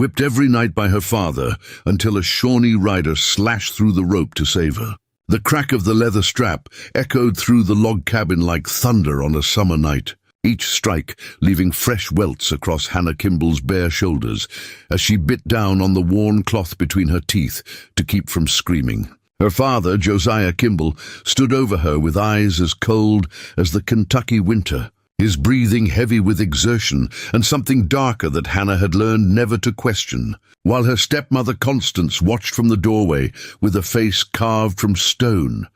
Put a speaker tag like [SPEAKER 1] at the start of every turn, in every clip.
[SPEAKER 1] whipped every night by her father until a Shawnee rider slashed through the rope to save her. The crack of the leather strap echoed through the log cabin like thunder on a summer night, each strike leaving fresh welts across Hannah Kimball's bare shoulders as she bit down on the worn cloth between her teeth to keep from screaming. Her father, Josiah Kimball, stood over her with eyes as cold as the Kentucky winter, his breathing heavy with exertion and something darker that Hannah had learned never to question, while her stepmother Constance watched from the doorway with a face carved from stone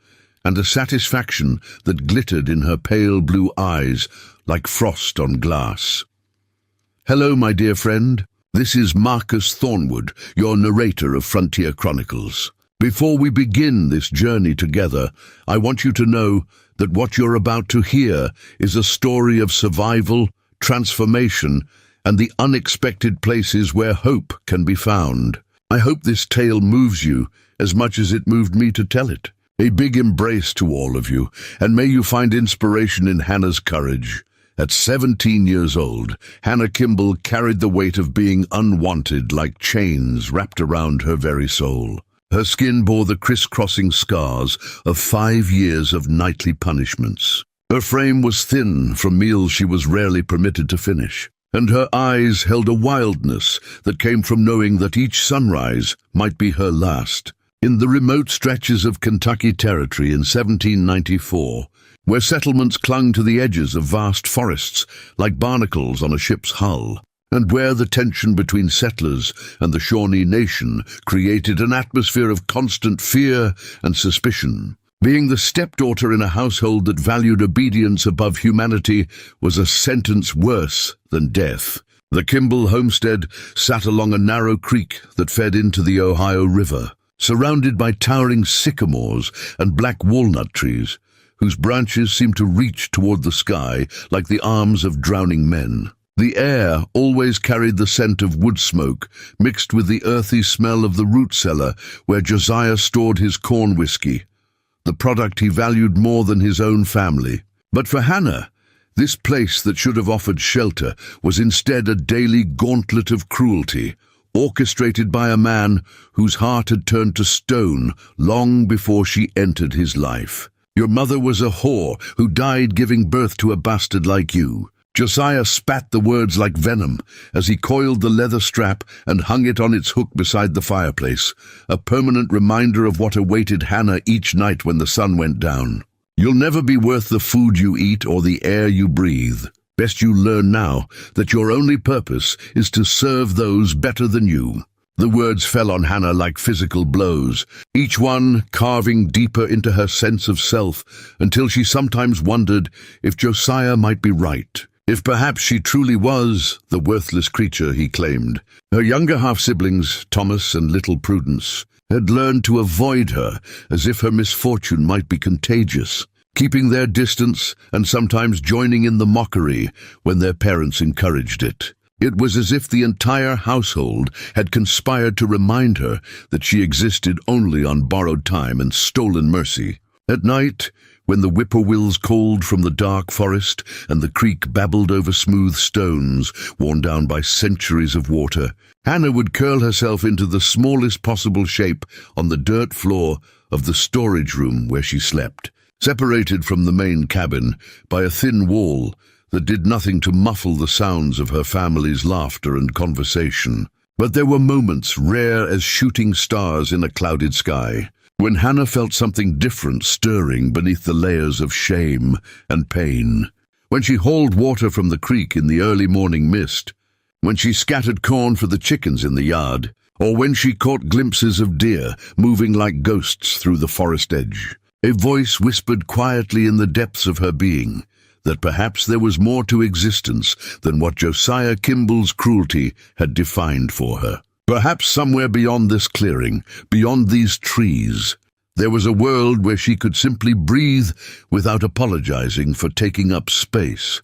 [SPEAKER 1] and a satisfaction that glittered in her pale blue eyes like frost on glass. Hello, my dear friend. This is Marcus Thornwood, your narrator of Frontier Chronicles. Before we begin this journey together, I want you to know that what you're about to hear is a story of survival, transformation, and the unexpected places where hope can be found. I hope this tale moves you as much as it moved me to tell it. A big embrace to all of you, and may you find inspiration in Hannah's courage. At 17 years old, Hannah Kimball carried the weight of being unwanted like chains wrapped around her very soul. Her skin bore the crisscrossing scars of 5 years of nightly punishments. Her frame was thin from meals she was rarely permitted to finish, and her eyes held a wildness that came from knowing that each sunrise might be her last. In the remote stretches of Kentucky Territory in 1794, where settlements clung to the edges of vast forests like barnacles on a ship's hull, and where the tension between settlers and the Shawnee Nation created an atmosphere of constant fear and suspicion. Being the stepdaughter in a household that valued obedience above humanity was a sentence worse than death. The Kimball homestead sat along a narrow creek that fed into the Ohio River, surrounded by towering sycamores and black walnut trees, whose branches seemed to reach toward the sky like the arms of drowning men. The air always carried the scent of wood smoke, mixed with the earthy smell of the root cellar where Josiah stored his corn whiskey, the product he valued more than his own family. But for Hannah, this place that should have offered shelter was instead a daily gauntlet of cruelty, orchestrated by a man whose heart had turned to stone long before she entered his life. Your mother was a whore who died giving birth to a bastard like you. Josiah spat the words like venom as he coiled the leather strap and hung it on its hook beside the fireplace, a permanent reminder of what awaited Hannah each night when the sun went down. You'll never be worth the food you eat or the air you breathe. Best you learn now that your only purpose is to serve those better than you. The words fell on Hannah like physical blows, each one carving deeper into her sense of self until she sometimes wondered if Josiah might be right. If perhaps she truly was the worthless creature he claimed. Her younger half-siblings, Thomas and little Prudence, had learned to avoid her as if her misfortune might be contagious, keeping their distance and sometimes joining in the mockery when their parents encouraged it. It was as if the entire household had conspired to remind her that she existed only on borrowed time and stolen mercy. At night, when the whippoorwills called from the dark forest and the creek babbled over smooth stones worn down by centuries of water, Hannah would curl herself into the smallest possible shape on the dirt floor of the storage room where she slept, separated from the main cabin by a thin wall that did nothing to muffle the sounds of her family's laughter and conversation. But there were moments rare as shooting stars in a clouded sky, when Hannah felt something different stirring beneath the layers of shame and pain. When she hauled water from the creek in the early morning mist, when she scattered corn for the chickens in the yard, or when she caught glimpses of deer moving like ghosts through the forest edge. A voice whispered quietly in the depths of her being that perhaps there was more to existence than what Josiah Kimball's cruelty had defined for her. Perhaps somewhere beyond this clearing, beyond these trees, there was a world where she could simply breathe without apologizing for taking up space.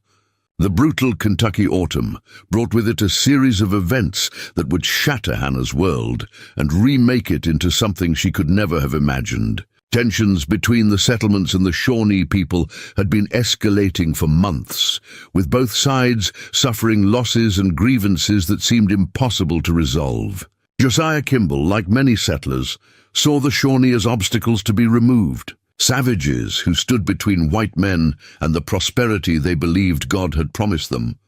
[SPEAKER 1] The brutal Kentucky autumn brought with it a series of events that would shatter Hannah's world and remake it into something she could never have imagined. Tensions between the settlements and the Shawnee people had been escalating for months, with both sides suffering losses and grievances that seemed impossible to resolve. Josiah Kimball, like many settlers, saw the Shawnee as obstacles to be removed, savages who stood between white men and the prosperity they believed God had promised them.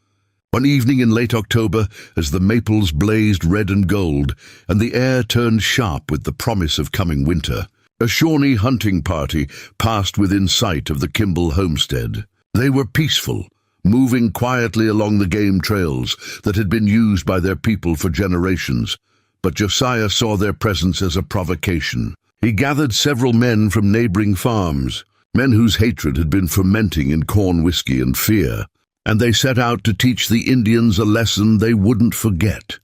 [SPEAKER 1] One evening in late October, as the maples blazed red and gold, and the air turned sharp with the promise of coming winter, a Shawnee hunting party passed within sight of the Kimball homestead. They were peaceful, moving quietly along the game trails that had been used by their people for generations, but Josiah saw their presence as a provocation. He gathered several men from neighboring farms, men whose hatred had been fermenting in corn whiskey and fear, and they set out to teach the Indians a lesson they wouldn't forget.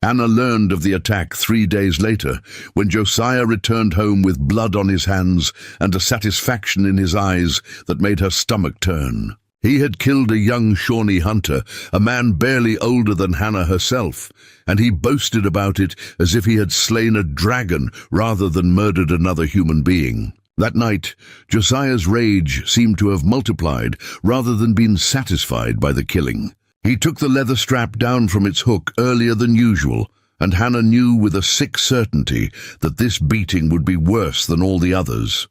[SPEAKER 1] Hannah learned of the attack 3 days later, when Josiah returned home with blood on his hands and a satisfaction in his eyes that made her stomach turn. He had killed a young Shawnee hunter, a man barely older than Hannah herself, and he boasted about it as if he had slain a dragon rather than murdered another human being. That night, Josiah's rage seemed to have multiplied rather than been satisfied by the killing. He took the leather strap down from its hook earlier than usual, and Hannah knew with a sick certainty that this beating would be worse than all the others.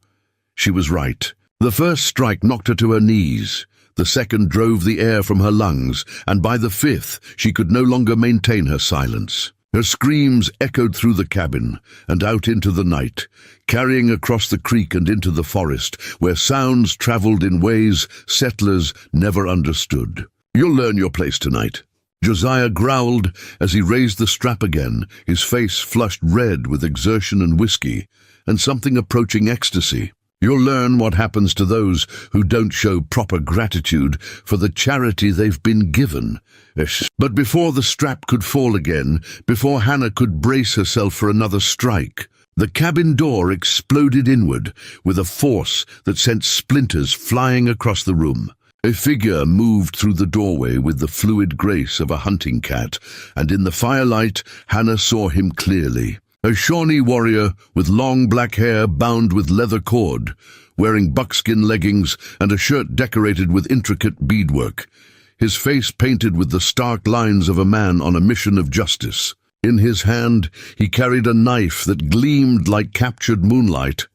[SPEAKER 1] She was right. The first strike knocked her to her knees. The second drove the air from her lungs, and by the fifth she could no longer maintain her silence. Her screams echoed through the cabin and out into the night, carrying across the creek and into the forest, where sounds traveled in ways settlers never understood. "You'll learn your place tonight," Josiah growled as he raised the strap again, his face flushed red with exertion and whiskey, and something approaching ecstasy. "You'll learn what happens to those who don't show proper gratitude for the charity they've been given." But before the strap could fall again, before Hannah could brace herself for another strike, the cabin door exploded inward with a force that sent splinters flying across the room. A figure moved through the doorway with the fluid grace of a hunting cat, and in the firelight Hannah saw him clearly. A Shawnee warrior with long black hair bound with leather cord, wearing buckskin leggings and a shirt decorated with intricate beadwork, his face painted with the stark lines of a man on a mission of justice. In his hand he carried a knife that gleamed like captured moonlight.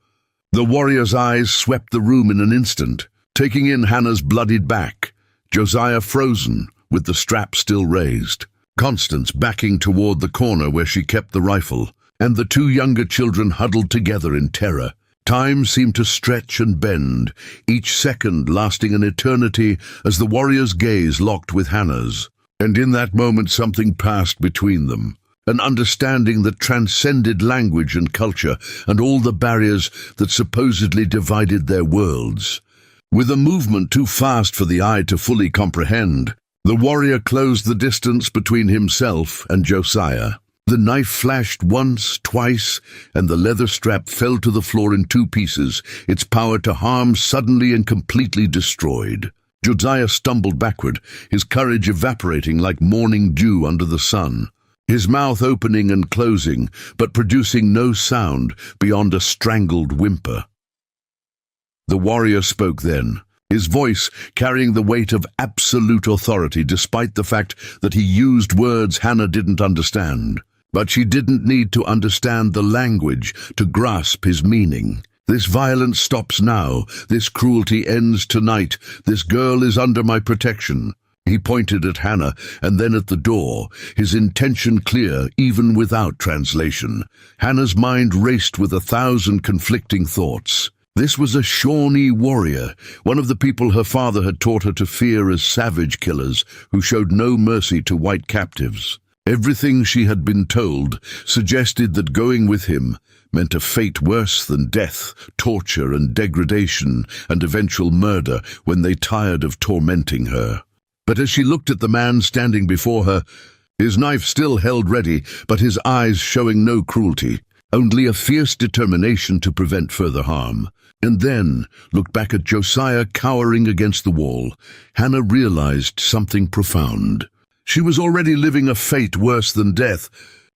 [SPEAKER 1] The warrior's eyes swept the room in an instant, taking in Hannah's bloodied back, Josiah frozen, with the strap still raised, Constance backing toward the corner where she kept the rifle, and the two younger children huddled together in terror. Time seemed to stretch and bend, each second lasting an eternity as the warrior's gaze locked with Hannah's. And in that moment something passed between them, an understanding that transcended language and culture and all the barriers that supposedly divided their worlds. With a movement too fast for the eye to fully comprehend, the warrior closed the distance between himself and Josiah. The knife flashed once, twice, and the leather strap fell to the floor in two pieces, its power to harm suddenly and completely destroyed. Josiah stumbled backward, his courage evaporating like morning dew under the sun, his mouth opening and closing, but producing no sound beyond a strangled whimper. The warrior spoke then, his voice carrying the weight of absolute authority despite the fact that he used words Hannah didn't understand. But she didn't need to understand the language to grasp his meaning. "This violence stops now. This cruelty ends tonight. This girl is under my protection." He pointed at Hannah and then at the door, his intention clear even without translation. Hannah's mind raced with 1,000 conflicting thoughts. This was a Shawnee warrior, one of the people her father had taught her to fear as savage killers who showed no mercy to white captives. Everything she had been told suggested that going with him meant a fate worse than death, torture and degradation and eventual murder when they tired of tormenting her. But as she looked at the man standing before her, his knife still held ready, but his eyes showing no cruelty, only a fierce determination to prevent further harm, and then looked back at Josiah cowering against the wall, Hannah realized something profound. She was already living a fate worse than death,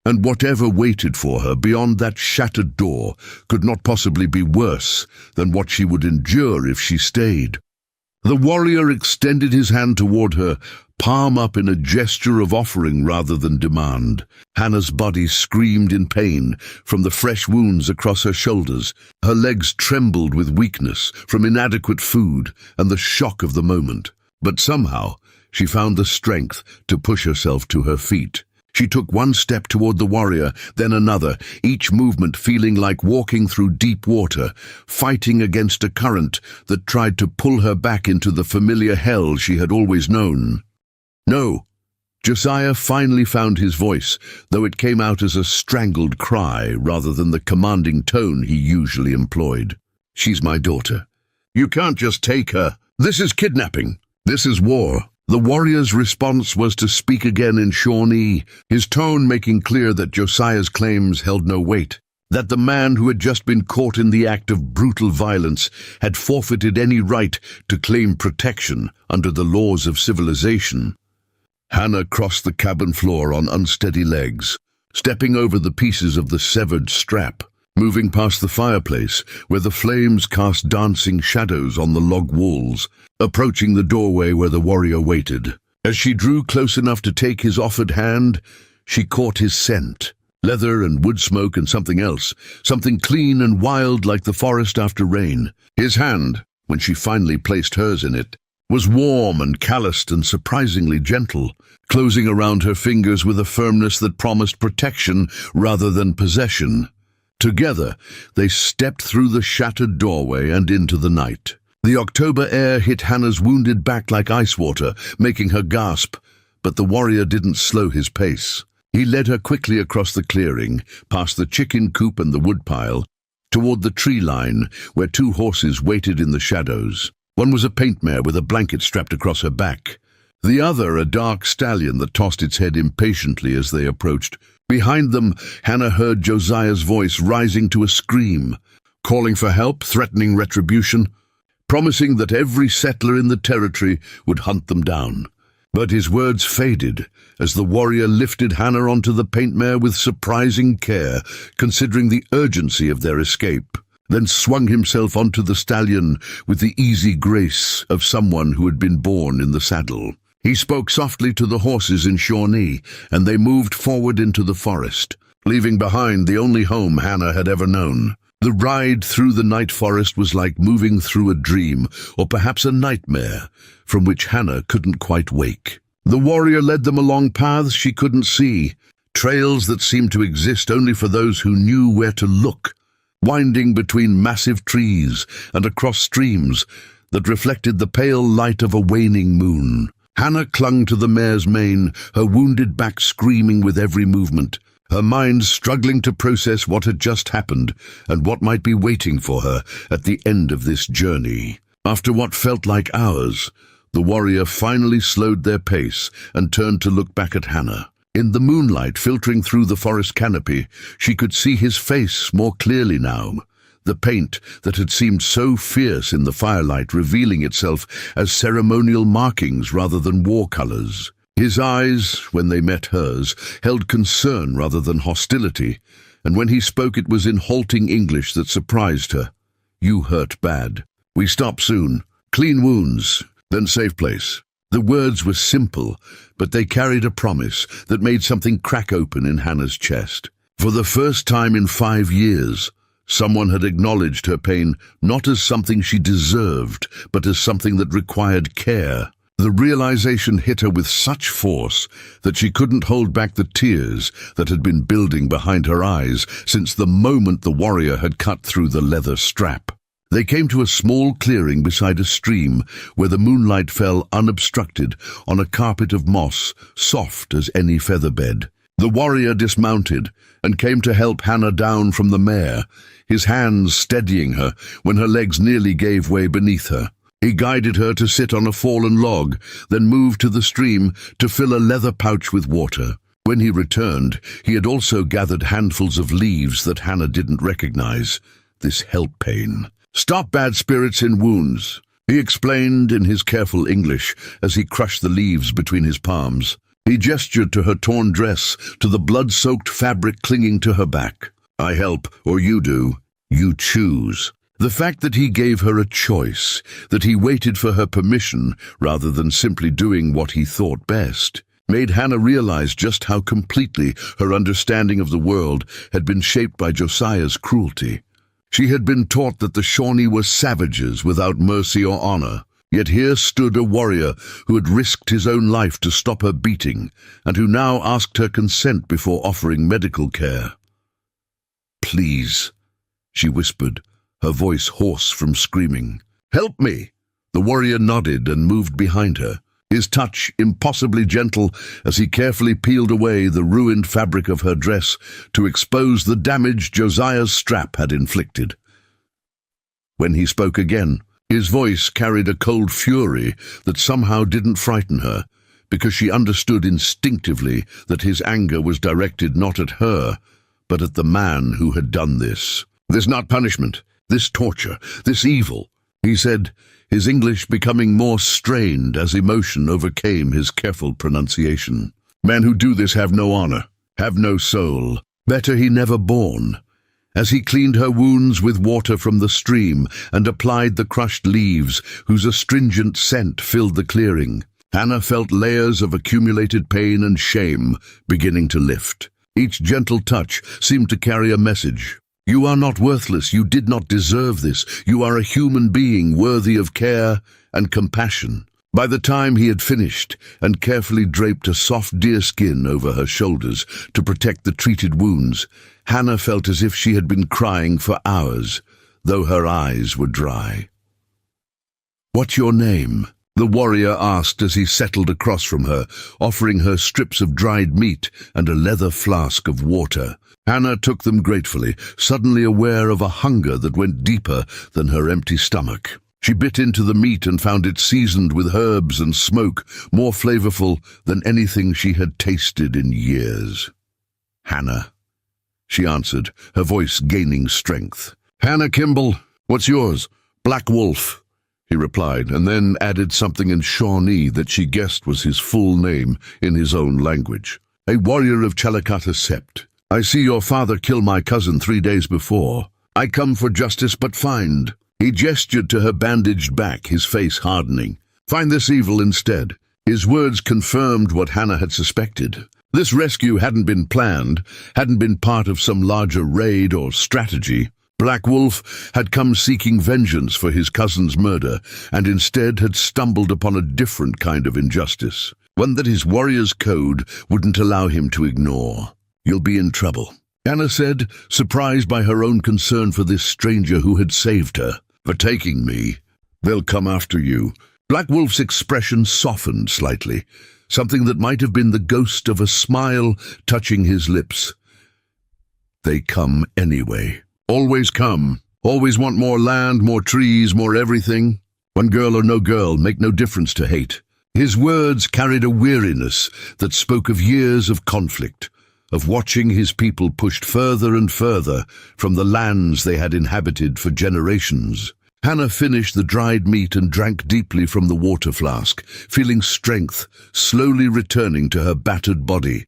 [SPEAKER 1] and whatever waited for her beyond that shattered door could not possibly be worse than what she would endure if she stayed. The warrior extended his hand toward her, palm up in a gesture of offering rather than demand. Hannah's body screamed in pain from the fresh wounds across her shoulders. Her legs trembled with weakness from inadequate food and the shock of the moment. But somehow she found the strength to push herself to her feet. She took one step toward the warrior, then another, each movement feeling like walking through deep water, fighting against a current that tried to pull her back into the familiar hell she had always known. "No." Josiah finally found his voice, though it came out as a strangled cry rather than the commanding tone he usually employed. "She's my daughter. You can't just take her. This is kidnapping. This is war." The warrior's response was to speak again in Shawnee, his tone making clear that Josiah's claims held no weight, that the man who had just been caught in the act of brutal violence had forfeited any right to claim protection under the laws of civilization. Hannah crossed the cabin floor on unsteady legs, stepping over the pieces of the severed strap, moving past the fireplace where the flames cast dancing shadows on the log walls, approaching the doorway where the warrior waited. As she drew close enough to take his offered hand, she caught his scent, leather and wood smoke and something else, something clean and wild like the forest after rain. His hand, when she finally placed hers in it, was warm and calloused and surprisingly gentle, closing around her fingers with a firmness that promised protection rather than possession. Together, they stepped through the shattered doorway and into the night. The October air hit Hannah's wounded back like ice water, making her gasp, but the warrior didn't slow his pace. He led her quickly across the clearing, past the chicken coop and the woodpile, toward the tree line where two horses waited in the shadows. One was a paint mare with a blanket strapped across her back. The other a dark stallion that tossed its head impatiently as they approached. Behind them, Hannah heard Josiah's voice rising to a scream, calling for help, threatening retribution, promising that every settler in the territory would hunt them down. But his words faded as the warrior lifted Hannah onto the paint mare with surprising care, considering the urgency of their escape, then swung himself onto the stallion with the easy grace of someone who had been born in the saddle. He spoke softly to the horses in Shawnee, and they moved forward into the forest, leaving behind the only home Hannah had ever known. The ride through the night forest was like moving through a dream, or perhaps a nightmare, from which Hannah couldn't quite wake. The warrior led them along paths she couldn't see, trails that seemed to exist only for those who knew where to look, winding between massive trees and across streams that reflected the pale light of a waning moon. Hannah clung to the mare's mane, her wounded back screaming with every movement, her mind struggling to process what had just happened and what might be waiting for her at the end of this journey. After what felt like hours, the warrior finally slowed their pace and turned to look back at Hannah. In the moonlight filtering through the forest canopy, she could see his face more clearly now, the paint that had seemed so fierce in the firelight revealing itself as ceremonial markings rather than war colors. His eyes, when they met hers, held concern rather than hostility, and when he spoke it was in halting English that surprised her. "You hurt bad. We stop soon. Clean wounds, then safe place." The words were simple, but they carried a promise that made something crack open in Hannah's chest. For the first time in 5 years, someone had acknowledged her pain not as something she deserved, but as something that required care. The realization hit her with such force that she couldn't hold back the tears that had been building behind her eyes since the moment the warrior had cut through the leather strap. They came to a small clearing beside a stream where the moonlight fell unobstructed on a carpet of moss, soft as any featherbed. The warrior dismounted and came to help Hannah down from the mare, his hands steadying her when her legs nearly gave way beneath her. He guided her to sit on a fallen log, then moved to the stream to fill a leather pouch with water. When he returned, he had also gathered handfuls of leaves that Hannah didn't recognize. This help pain. "Stop bad spirits in wounds," he explained in his careful English as he crushed the leaves between his palms. He gestured to her torn dress, to the blood-soaked fabric clinging to her back. I help, or you do. You choose. The fact that he gave her a choice, that he waited for her permission rather than simply doing what he thought best, made Hannah realize just how completely her understanding of the world had been shaped by Josiah's cruelty. She had been taught that the Shawnee were savages without mercy or honor, yet here stood a warrior who had risked his own life to stop her beating, and who now asked her consent before offering medical care. "Please," she whispered, her voice hoarse from screaming. "Help me!" The warrior nodded and moved behind her, his touch impossibly gentle as he carefully peeled away the ruined fabric of her dress to expose the damage Josiah's strap had inflicted. When he spoke again, his voice carried a cold fury that somehow didn't frighten her, because she understood instinctively that his anger was directed not at her, but at the man who had done this. "This not punishment, this torture, this evil," he said, his English becoming more strained as emotion overcame his careful pronunciation. "Men who do this have no honor, have no soul. Better he never born." As he cleaned her wounds with water from the stream and applied the crushed leaves whose astringent scent filled the clearing, Hannah felt layers of accumulated pain and shame beginning to lift. Each gentle touch seemed to carry a message. "You are not worthless, you did not deserve this, you are a human being worthy of care and compassion." By the time he had finished and carefully draped a soft deerskin over her shoulders to protect the treated wounds, Hannah felt as if she had been crying for hours, though her eyes were dry. "What's your name?" the warrior asked as he settled across from her, offering her strips of dried meat and a leather flask of water. Hannah took them gratefully, suddenly aware of a hunger that went deeper than her empty stomach. She bit into the meat and found it seasoned with herbs and smoke, more flavorful than anything she had tasted in years. "Hannah," she answered, her voice gaining strength. "Hannah Kimball, what's yours?" "Black Wolf," he replied, and then added something in Shawnee that she guessed was his full name in his own language. "A warrior of Chalicata Sept. I see your father kill my cousin 3 days before. I come for justice but find." He gestured to her bandaged back, his face hardening. "Find this evil instead." His words confirmed what Hannah had suspected. This rescue hadn't been planned, hadn't been part of some larger raid or strategy. Black Wolf had come seeking vengeance for his cousin's murder, and instead had stumbled upon a different kind of injustice, one that his warrior's code wouldn't allow him to ignore. "You'll be in trouble," Hannah said, surprised by her own concern for this stranger who had saved her. "For taking me, they'll come after you." Black Wolf's expression softened slightly, something that might have been the ghost of a smile touching his lips. "They come anyway. Always come. Always want more land, more trees, more everything. One girl or no girl make no difference to hate." His words carried a weariness that spoke of years of conflict, of watching his people pushed further and further from the lands they had inhabited for generations. Hannah finished the dried meat and drank deeply from the water flask, feeling strength slowly returning to her battered body.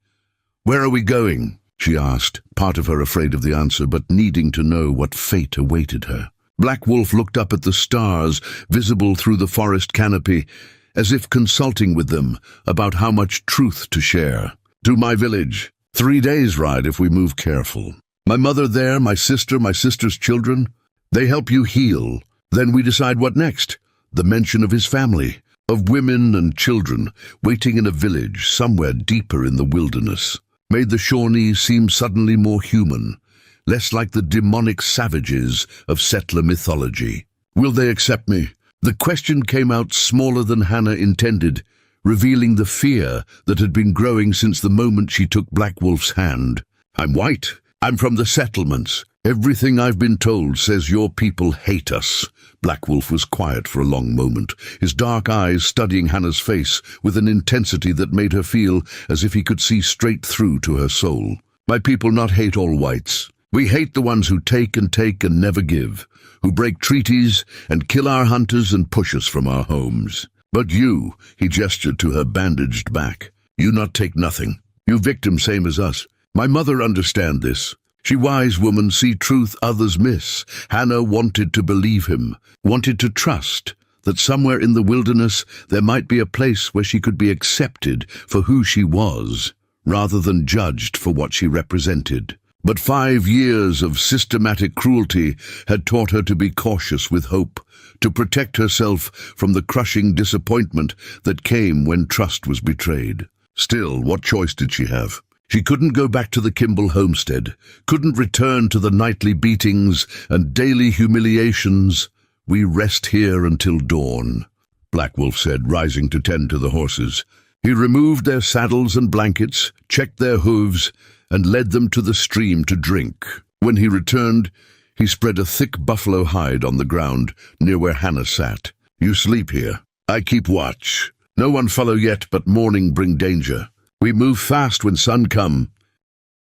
[SPEAKER 1] "Where are we going?" she asked, part of her afraid of the answer, but needing to know what fate awaited her. Black Wolf looked up at the stars visible through the forest canopy, as if consulting with them about how much truth to share. "To my village. 3 days' ride if we move careful. My mother there, my sister's children. They help you heal. Then we decide what next." The mention of his family, of women and children waiting in a village somewhere deeper in the wilderness, made the Shawnee seem suddenly more human, less like the demonic savages of settler mythology. "Will they accept me?" The question came out smaller than Hannah intended, revealing the fear that had been growing since the moment she took Black Wolf's hand. "I'm white. I'm from the settlements. Everything I've been told says your people hate us." Black Wolf was quiet for a long moment, his dark eyes studying Hannah's face with an intensity that made her feel as if he could see straight through to her soul. "My people not hate all whites. We hate the ones who take and never give, who break treaties and kill our hunters and push us from our homes. But you," he gestured to her bandaged back, You not take nothing. You victim same as us. My mother understand this. She wise woman see truth others miss. Hannah wanted to believe him, wanted to trust that somewhere in the wilderness there might be a place where she could be accepted for who she was, rather than judged for what she represented. But 5 years of systematic cruelty had taught her to be cautious with hope, to protect herself from the crushing disappointment that came when trust was betrayed. Still, what choice did she have? She couldn't go back to the Kimball homestead, couldn't return to the nightly beatings and daily humiliations. We rest here until dawn, Black Wolf said, rising to tend to the horses. He removed their saddles and blankets, checked their hooves, and led them to the stream to drink. When he returned, he spread a thick buffalo hide on the ground near where Hannah sat. You sleep here. I keep watch. No one follow yet, but morning bring danger. We move fast when sun come.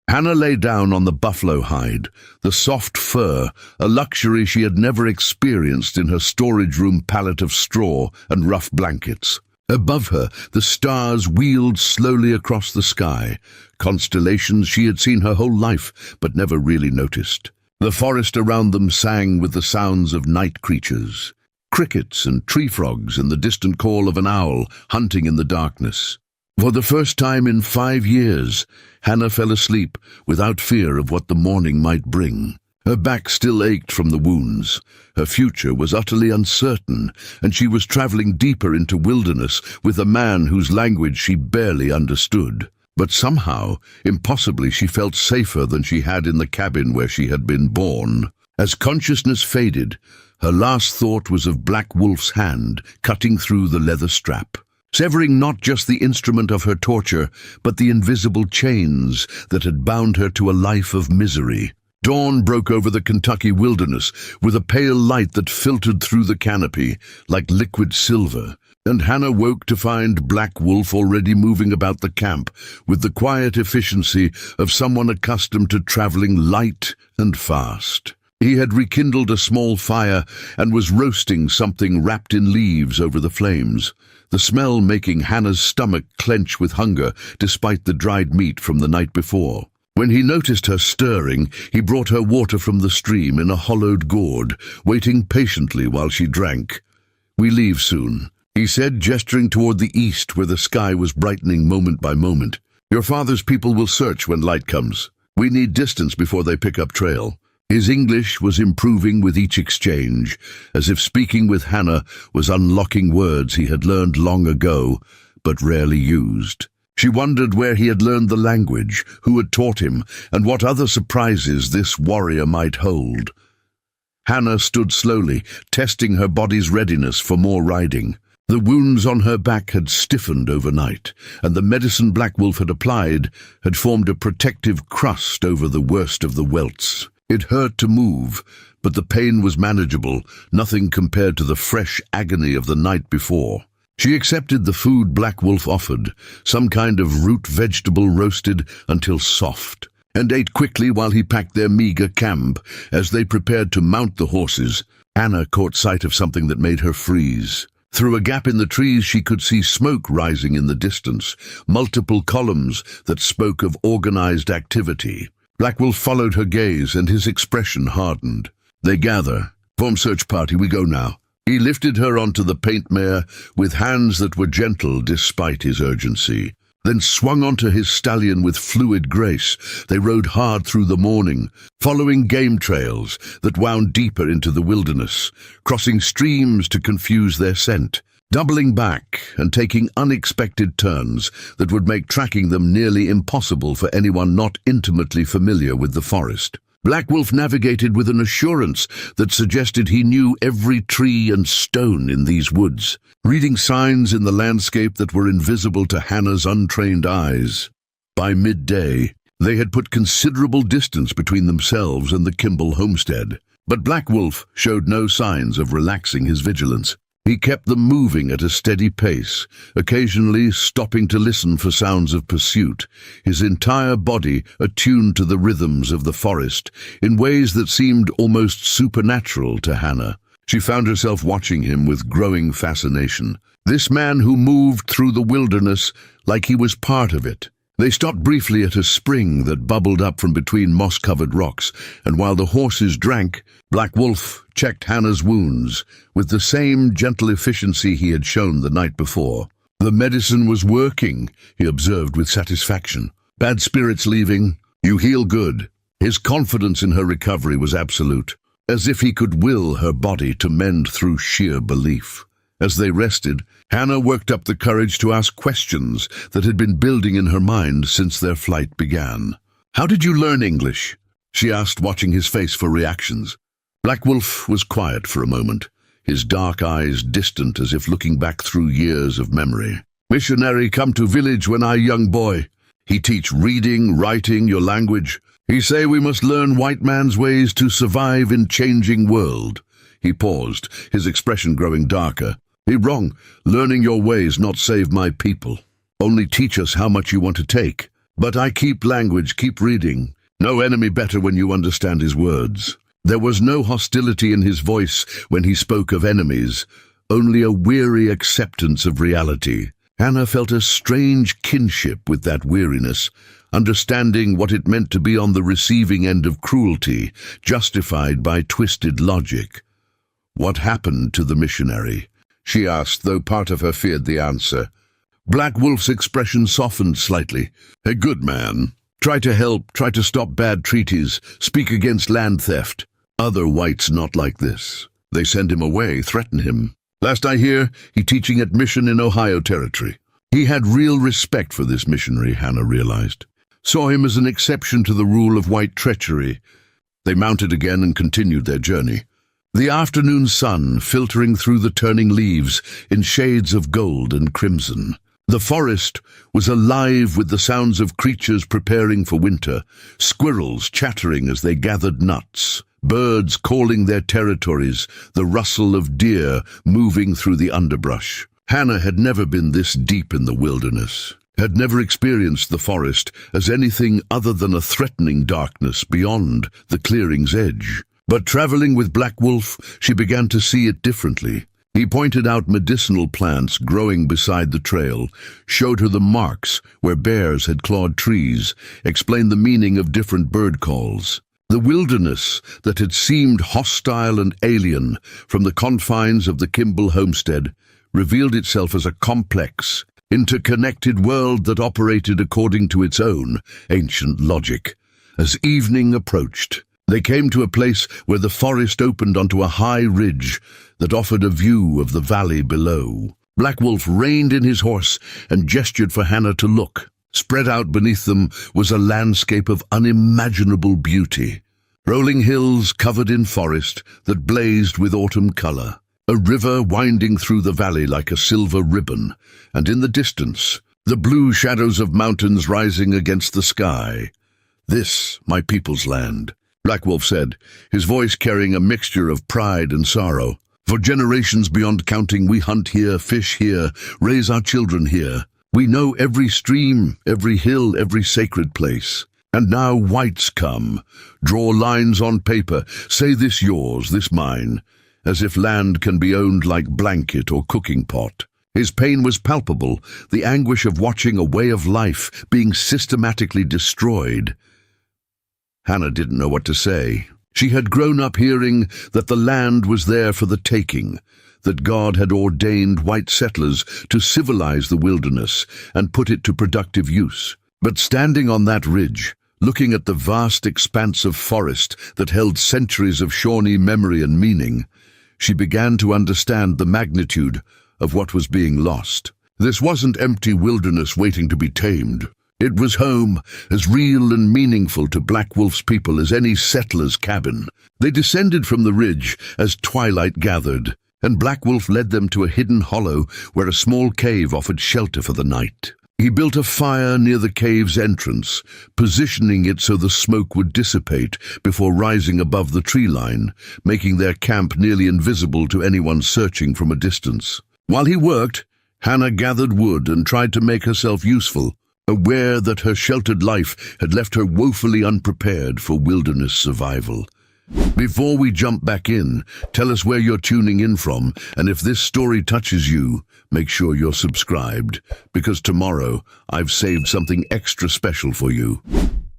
[SPEAKER 1] Hannah lay down on the buffalo hide, the soft fur, a luxury she had never experienced in her storage room pallet of straw and rough blankets. Above her, the stars wheeled slowly across the sky, constellations she had seen her whole life but never really noticed. The forest around them sang with the sounds of night creatures, crickets and tree frogs and the distant call of an owl hunting in the darkness. For the first time in 5 years, Hannah fell asleep without fear of what the morning might bring. Her back still ached from the wounds. Her future was utterly uncertain, and she was traveling deeper into wilderness with a man whose language she barely understood. But somehow, impossibly, she felt safer than she had in the cabin where she had been born. As consciousness faded, her last thought was of Black Wolf's hand cutting through the leather strap, severing not just the instrument of her torture, but the invisible chains that had bound her to a life of misery. Dawn broke over the Kentucky wilderness with a pale light that filtered through the canopy like liquid silver, and Hannah woke to find Black Wolf already moving about the camp with the quiet efficiency of someone accustomed to traveling light and fast. He had rekindled a small fire and was roasting something wrapped in leaves over the flames, the smell making Hannah's stomach clench with hunger despite the dried meat from the night before. When he noticed her stirring, he brought her water from the stream in a hollowed gourd, waiting patiently while she drank. "We leave soon," he said, gesturing toward the east where the sky was brightening moment by moment. "Your father's people will search when light comes. We need distance before they pick up trail." His English was improving with each exchange, as if speaking with Hannah was unlocking words he had learned long ago, but rarely used. She wondered where he had learned the language, who had taught him, and what other surprises this warrior might hold. Hannah stood slowly, testing her body's readiness for more riding. The wounds on her back had stiffened overnight, and the medicine Black Wolf had applied had formed a protective crust over the worst of the welts. It hurt to move, but the pain was manageable, nothing compared to the fresh agony of the night before. She accepted the food Black Wolf offered, some kind of root vegetable roasted until soft, and ate quickly while he packed their meager camp. As they prepared to mount the horses, Hannah caught sight of something that made her freeze. Through a gap in the trees she could see smoke rising in the distance, multiple columns that spoke of organized activity. Black Wolf followed her gaze, and his expression hardened. "They gather. Form search party, we go now." He lifted her onto the paint mare with hands that were gentle despite his urgency, then swung onto his stallion with fluid grace. They rode hard through the morning, following game trails that wound deeper into the wilderness, crossing streams to confuse their scent, doubling back and taking unexpected turns that would make tracking them nearly impossible for anyone not intimately familiar with the forest. Black Wolf navigated with an assurance that suggested he knew every tree and stone in these woods, reading signs in the landscape that were invisible to Hannah's untrained eyes. By midday, they had put considerable distance between themselves and the Kimball homestead, but Black Wolf showed no signs of relaxing his vigilance. He kept them moving at a steady pace, occasionally stopping to listen for sounds of pursuit, his entire body attuned to the rhythms of the forest in ways that seemed almost supernatural to Hannah. She found herself watching him with growing fascination. This man who moved through the wilderness like he was part of it. They stopped briefly at a spring that bubbled up from between moss-covered rocks, and while the horses drank, Black Wolf checked Hannah's wounds with the same gentle efficiency he had shown the night before. The medicine was working, he observed with satisfaction. Bad spirits leaving, you heal good. His confidence in her recovery was absolute, as if he could will her body to mend through sheer belief. As they rested, Hannah worked up the courage to ask questions that had been building in her mind since their flight began. "How did you learn English?" she asked, watching his face for reactions. Black Wolf was quiet for a moment, his dark eyes distant as if looking back through years of memory. "Missionary come to village when I young boy. He teach reading, writing, your language. He say we must learn white man's ways to survive in changing world." He paused, his expression growing darker. "He wrong. Learning your ways not save my people. Only teach us how much you want to take. But I keep language, keep reading. No enemy better when you understand his words." There was no hostility in his voice when he spoke of enemies, only a weary acceptance of reality. Hannah felt a strange kinship with that weariness, understanding what it meant to be on the receiving end of cruelty, justified by twisted logic. "What happened to the missionary?" she asked, though part of her feared the answer. Black Wolf's expression softened slightly. "A good man. Try to help, try to stop bad treaties, speak against land theft. Other whites not like this. They send him away, threaten him. Last I hear, he teaching at mission in Ohio Territory." He had real respect for this missionary, Hannah realized. Saw him as an exception to the rule of white treachery. They mounted again and continued their journey. The afternoon sun filtering through the turning leaves in shades of gold and crimson. The forest was alive with the sounds of creatures preparing for winter, squirrels chattering as they gathered nuts, birds calling their territories, the rustle of deer moving through the underbrush. Hannah had never been this deep in the wilderness, had never experienced the forest as anything other than a threatening darkness beyond the clearing's edge. But traveling with Black Wolf, she began to see it differently. He pointed out medicinal plants growing beside the trail, showed her the marks where bears had clawed trees, explained the meaning of different bird calls. The wilderness that had seemed hostile and alien from the confines of the Kimball homestead revealed itself as a complex, interconnected world that operated according to its own ancient logic. As evening approached, they came to a place where the forest opened onto a high ridge that offered a view of the valley below. Black Wolf reined in his horse and gestured for Hannah to look. Spread out beneath them was a landscape of unimaginable beauty. Rolling hills covered in forest that blazed with autumn color. A river winding through the valley like a silver ribbon, and in the distance, the blue shadows of mountains rising against the sky. "This, my people's land," Black Wolf said, his voice carrying a mixture of pride and sorrow. "For generations beyond counting, we hunt here, fish here, raise our children here. We know every stream, every hill, every sacred place. And now whites come, draw lines on paper, say this yours, this mine, as if land can be owned like blanket or cooking pot." His pain was palpable, the anguish of watching a way of life being systematically destroyed. Hannah didn't know what to say. She had grown up hearing that the land was there for the taking, that God had ordained white settlers to civilize the wilderness and put it to productive use. But standing on that ridge, looking at the vast expanse of forest that held centuries of Shawnee memory and meaning, she began to understand the magnitude of what was being lost. This wasn't empty wilderness waiting to be tamed. It was home, as real and meaningful to Black Wolf's people as any settler's cabin. They descended from the ridge as twilight gathered, and Black Wolf led them to a hidden hollow where a small cave offered shelter for the night. He built a fire near the cave's entrance, positioning it so the smoke would dissipate before rising above the tree line, making their camp nearly invisible to anyone searching from a distance. While he worked, Hannah gathered wood and tried to make herself useful, aware that her sheltered life had left her woefully unprepared for wilderness survival. Before we jump back in, tell us where you're tuning in from, and if this story touches you, make sure you're subscribed, because tomorrow I've saved something extra special for you.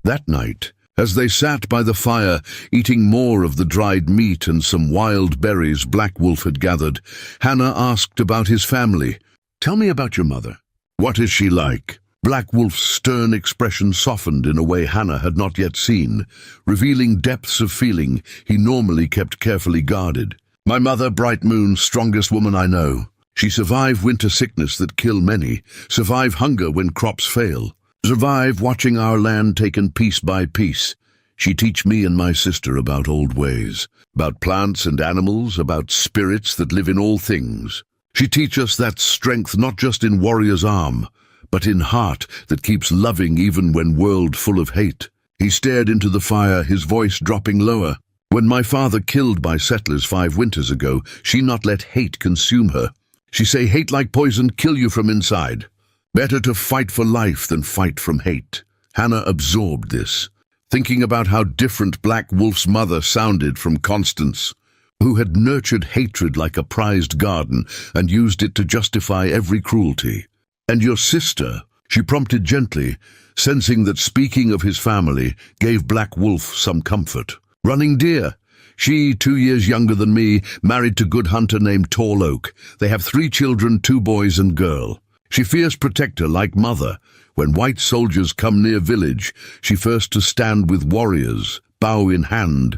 [SPEAKER 1] That night, as they sat by the fire, eating more of the dried meat and some wild berries Black Wolf had gathered, Hannah asked about his family. "Tell me about your mother. What is she like?" Black Wolf's stern expression softened in a way Hannah had not yet seen, revealing depths of feeling he normally kept carefully guarded. "My mother, Bright Moon, strongest woman I know. She survived winter sickness that kill many, survive hunger when crops fail, survive watching our land taken piece by piece. She teach me and my sister about old ways, about plants and animals, about spirits that live in all things. She teach us that strength not just in warrior's arm, but in heart that keeps loving even when world full of hate." He stared into the fire, his voice dropping lower. "When my father killed by settlers 5 winters ago, she not let hate consume her. She say hate like poison kill you from inside. Better to fight for life than fight from hate." Hannah absorbed this, thinking about how different Black Wolf's mother sounded from Constance, who had nurtured hatred like a prized garden and used it to justify every cruelty. "And your sister," she prompted gently, sensing that speaking of his family gave Black Wolf some comfort. "Running deer. She, 2 years younger than me, married to good hunter named Tall Oak. They have 3 children, 2 boys and girl. She fierce protector like mother. When white soldiers come near village, she first to stand with warriors, bow in hand."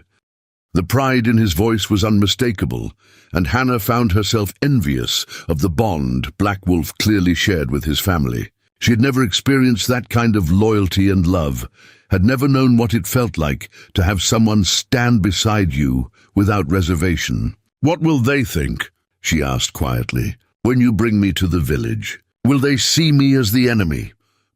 [SPEAKER 1] The pride in his voice was unmistakable, and Hannah found herself envious of the bond Black Wolf clearly shared with his family. She had never experienced that kind of loyalty and love, had never known what it felt like to have someone stand beside you without reservation. "What will they think," she asked quietly, "when you bring me to the village? Will they see me as the enemy?"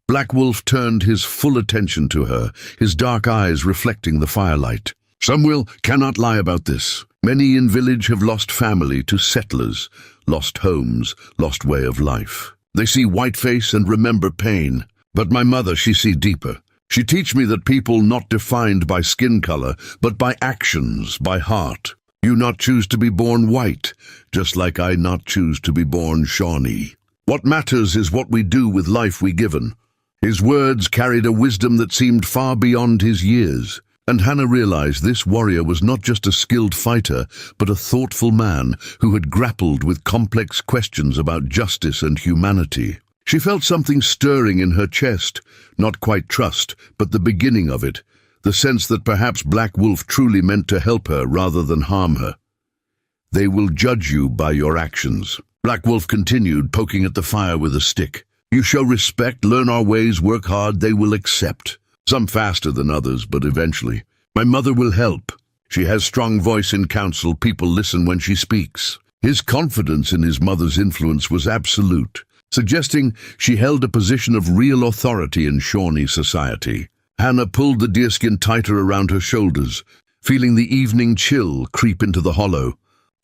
[SPEAKER 1] Black Wolf turned his full attention to her, his dark eyes reflecting the firelight. "Some will cannot lie about this. Many in village have lost family to settlers, lost homes, lost way of life. They see white face and remember pain. But my mother, she see deeper. She teach me that people not defined by skin color, but by actions, by heart. You not choose to be born white, just like I not choose to be born Shawnee. What matters is what we do with life we given." His words carried a wisdom that seemed far beyond his years. And Hannah realized this warrior was not just a skilled fighter, but a thoughtful man who had grappled with complex questions about justice and humanity. She felt something stirring in her chest, not quite trust, but the beginning of it, the sense that perhaps Black Wolf truly meant to help her rather than harm her. "They will judge you by your actions," Black Wolf continued, poking at the fire with a stick. "You show respect, learn our ways, work hard, they will accept. Some faster than others, but eventually. My mother will help. She has strong voice in council, people listen when she speaks." His confidence in his mother's influence was absolute, suggesting she held a position of real authority in Shawnee society. Hannah pulled the deerskin tighter around her shoulders, feeling the evening chill creep into the hollow.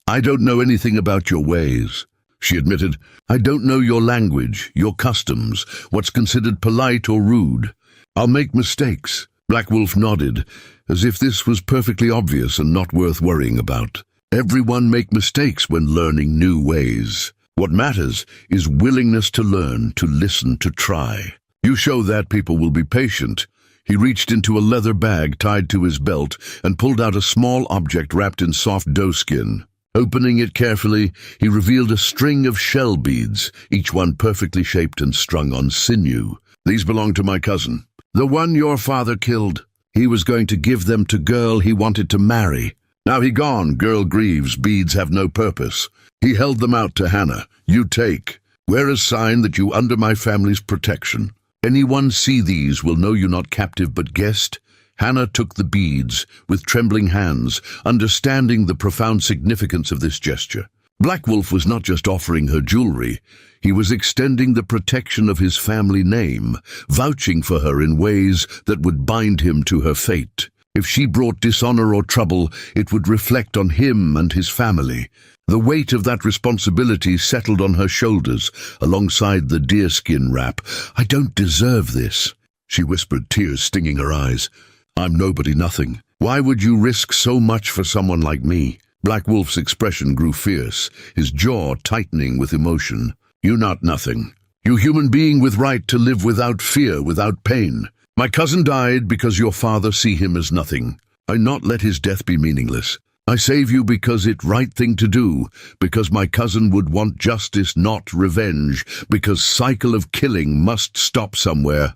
[SPEAKER 1] "I don't know anything about your ways," she admitted. "I don't know your language, your customs, what's considered polite or rude. I'll make mistakes." Black Wolf nodded, as if this was perfectly obvious and not worth worrying about. Everyone make mistakes when learning new ways. What matters is willingness to learn, to listen, to try. You show that, people will be patient. He reached into a leather bag tied to his belt and pulled out a small object wrapped in soft doeskin. Opening it carefully, he revealed a string of shell beads, each one perfectly shaped and strung on sinew. "These belong to my cousin. The one your father killed. He was going to give them to girl he wanted to marry. Now he gone, girl grieves, beads have no purpose." He held them out to Hannah. "You take. Wear a sign that you under my family's protection. Anyone see these will know you not captive but guest." Hannah took the beads with trembling hands, understanding the profound significance of this gesture. Black Wolf was not just offering her jewelry, he was extending the protection of his family name, vouching for her in ways that would bind him to her fate. If she brought dishonor or trouble, it would reflect on him and his family. The weight of that responsibility settled on her shoulders, alongside the deerskin wrap. "I don't deserve this," she whispered, tears stinging her eyes. I'm nobody, nothing. Why would you risk so much for someone like me? Black Wolf's expression grew fierce, his jaw tightening with emotion. You not nothing. You human being with right to live without fear, without pain. My cousin died because your father see him as nothing. I not let his death be meaningless. I save you because it right thing to do, because my cousin would want justice, not revenge, because cycle of killing must stop somewhere.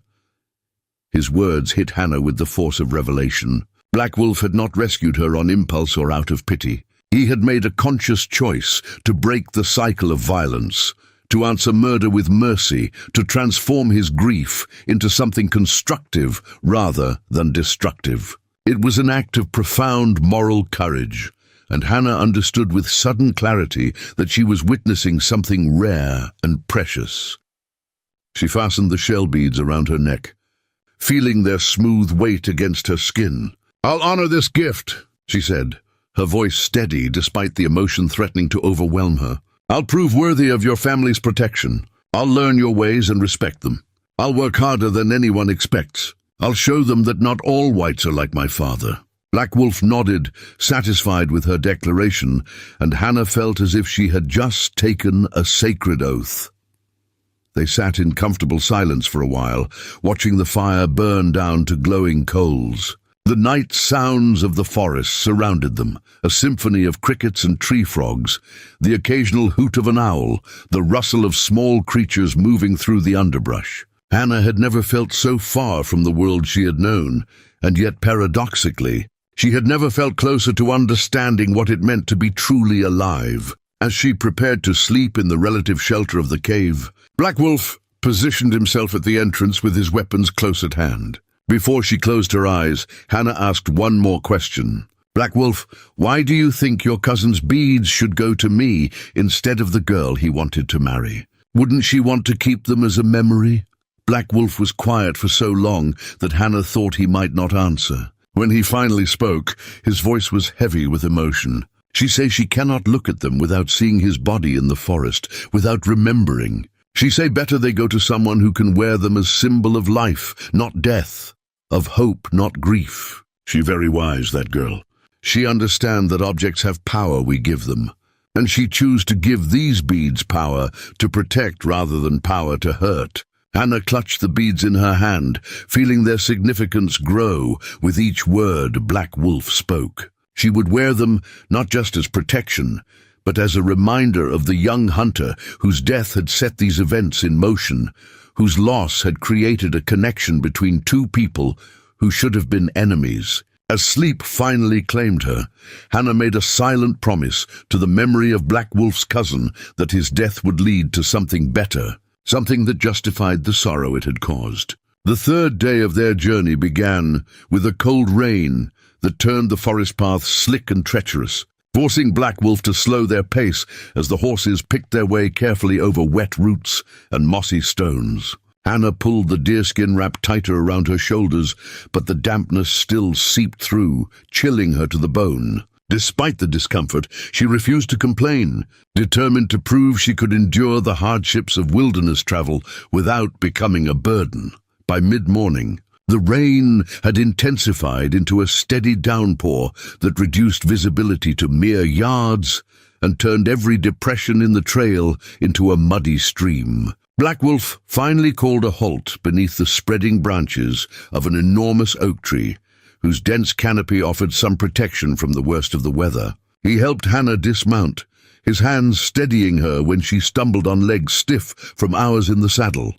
[SPEAKER 1] His words hit Hannah with the force of revelation. Black Wolf had not rescued her on impulse or out of pity. He had made a conscious choice to break the cycle of violence, to answer murder with mercy, to transform his grief into something constructive rather than destructive. It was an act of profound moral courage, and Hannah understood with sudden clarity that she was witnessing something rare and precious. She fastened the shell beads around her neck, feeling their smooth weight against her skin. I'll honor this gift, she said, her voice steady despite the emotion threatening to overwhelm her. I'll prove worthy of your family's protection. I'll learn your ways and respect them. I'll work harder than anyone expects. I'll show them that not all whites are like my father. Black Wolf nodded, satisfied with her declaration, and Hannah felt as if she had just taken a sacred oath. They sat in comfortable silence for a while, watching the fire burn down to glowing coals. The night sounds of the forest surrounded them, a symphony of crickets and tree frogs, the occasional hoot of an owl, the rustle of small creatures moving through the underbrush. Hannah had never felt so far from the world she had known, and yet paradoxically, she had never felt closer to understanding what it meant to be truly alive. As she prepared to sleep in the relative shelter of the cave, Black Wolf positioned himself at the entrance with his weapons close at hand. Before she closed her eyes, Hannah asked one more question. Black Wolf, why do you think your cousin's beads should go to me instead of the girl he wanted to marry? Wouldn't she want to keep them as a memory? Black Wolf was quiet for so long that Hannah thought he might not answer. When he finally spoke, his voice was heavy with emotion. She says she cannot look at them without seeing his body in the forest, without remembering. She say better they go to someone who can wear them as symbol of life, not death, of hope, not grief. She very wise, that girl. She understand that objects have power we give them, and she choose to give these beads power to protect rather than power to hurt. Hannah clutched the beads in her hand, feeling their significance grow with each word Black Wolf spoke. She would wear them not just as protection, but as a reminder of the young hunter whose death had set these events in motion, whose loss had created a connection between two people who should have been enemies. As sleep finally claimed her, Hannah made a silent promise to the memory of Black Wolf's cousin that his death would lead to something better, something that justified the sorrow it had caused. The third day of their journey began with a cold rain that turned the forest path slick and treacherous, forcing Black Wolf to slow their pace as the horses picked their way carefully over wet roots and mossy stones. Hannah pulled the deerskin wrap tighter around her shoulders, but the dampness still seeped through, chilling her to the bone. Despite the discomfort, she refused to complain, determined to prove she could endure the hardships of wilderness travel without becoming a burden. By mid-morning, the rain had intensified into a steady downpour that reduced visibility to mere yards and turned every depression in the trail into a muddy stream. Black Wolf finally called a halt beneath the spreading branches of an enormous oak tree, whose dense canopy offered some protection from the worst of the weather. He helped Hannah dismount, his hands steadying her when she stumbled on legs stiff from hours in the saddle.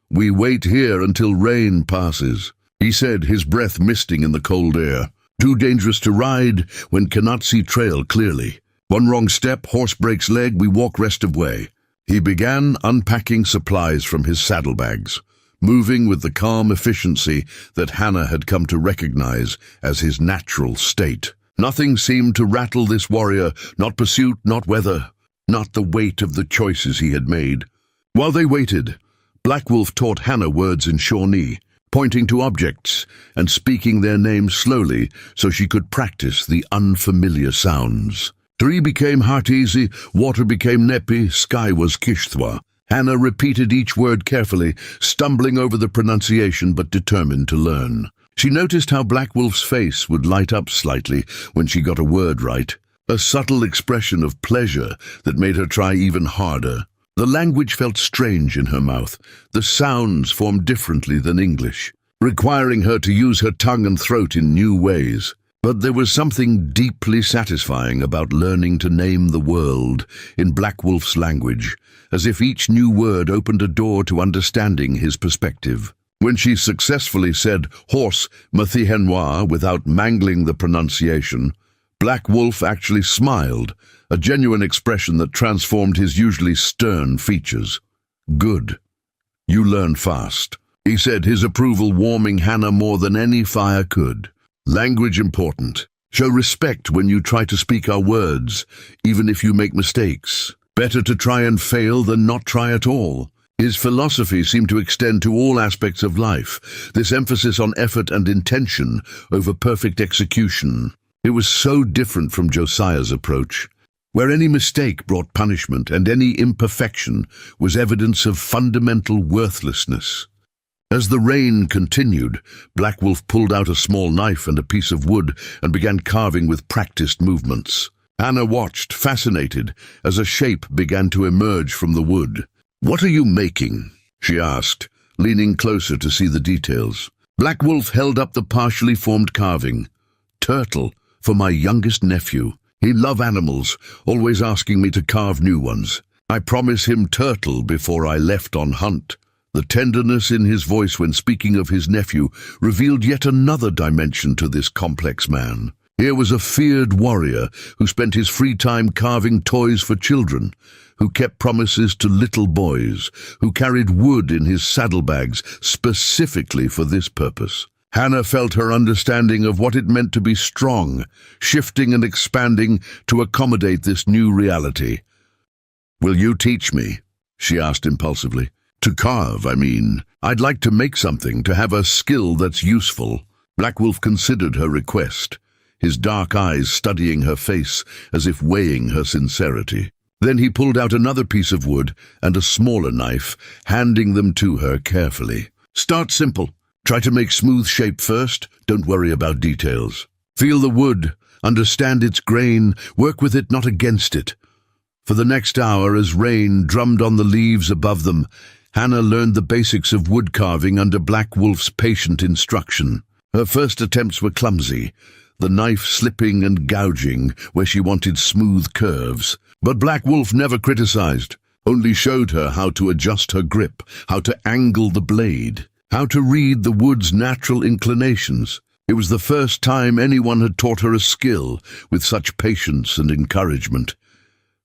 [SPEAKER 1] "We wait here until rain passes," he said, his breath misting in the cold air. "Too dangerous to ride when cannot see trail clearly. One wrong step, horse breaks leg, we walk rest of way." He began unpacking supplies from his saddlebags, moving with the calm efficiency that Hannah had come to recognize as his natural state. Nothing seemed to rattle this warrior, not pursuit, not weather, not the weight of the choices he had made. While they waited, Black Wolf taught Hannah words in Shawnee, pointing to objects and speaking their names slowly so she could practice the unfamiliar sounds. Tree became Hearteasy, water became Nepi, sky was Kishthwa. Hannah repeated each word carefully, stumbling over the pronunciation but determined to learn. She noticed how Black Wolf's face would light up slightly when she got a word right, a subtle expression of pleasure that made her try even harder. The language felt strange in her mouth. The sounds formed differently than English, requiring her to use her tongue and throat in new ways. But there was something deeply satisfying about learning to name the world in Black Wolf's language, as if each new word opened a door to understanding his perspective. When she successfully said horse Mathihenwa without mangling the pronunciation, Black Wolf actually smiled, a genuine expression that transformed his usually stern features. "Good. You learn fast," he said, his approval warming Hannah more than any fire could. "Language important. Show respect when you try to speak our words, even if you make mistakes. Better to try and fail than not try at all." His philosophy seemed to extend to all aspects of life, this emphasis on effort and intention over perfect execution. It was so different from Josiah's approach, where any mistake brought punishment and any imperfection was evidence of fundamental worthlessness. As the rain continued, Black Wolf pulled out a small knife and a piece of wood and began carving with practiced movements. Hannah watched, fascinated, as a shape began to emerge from the wood. "What are you making?" she asked, leaning closer to see the details. Black Wolf held up the partially formed carving. "Turtle, for my youngest nephew. He loves animals, always asking me to carve new ones. I promised him turtle before I left on hunt." The tenderness in his voice when speaking of his nephew revealed yet another dimension to this complex man. Here was a feared warrior who spent his free time carving toys for children, who kept promises to little boys, who carried wood in his saddlebags specifically for this purpose. Hannah felt her understanding of what it meant to be strong, shifting and expanding to accommodate this new reality. "Will you teach me?" she asked impulsively. "To carve, I mean. I'd like to make something, to have a skill that's useful." Black Wolf considered her request, his dark eyes studying her face as if weighing her sincerity. Then he pulled out another piece of wood and a smaller knife, handing them to her carefully. "Start simple. Try to make smooth shape first. Don't worry about details. Feel the wood, understand its grain, work with it, not against it." For the next hour, as rain drummed on the leaves above them, Hannah learned the basics of wood carving under Black Wolf's patient instruction. Her first attempts were clumsy, the knife slipping and gouging where she wanted smooth curves. But Black Wolf never criticized, only showed her how to adjust her grip, how to angle the blade, how to read the wood's natural inclinations. It was the first time anyone had taught her a skill with such patience and encouragement.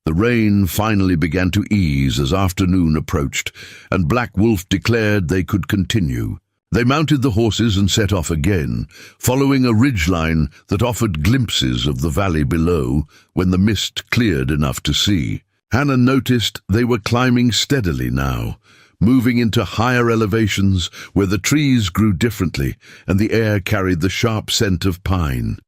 [SPEAKER 1] The rain finally began to ease as afternoon approached, and Black Wolf declared they could continue. They mounted the horses and set off again, following a ridgeline that offered glimpses of the valley below when the mist cleared enough to see. Hannah noticed they were climbing steadily now, moving into higher elevations where the trees grew differently and the air carried the sharp scent of pine.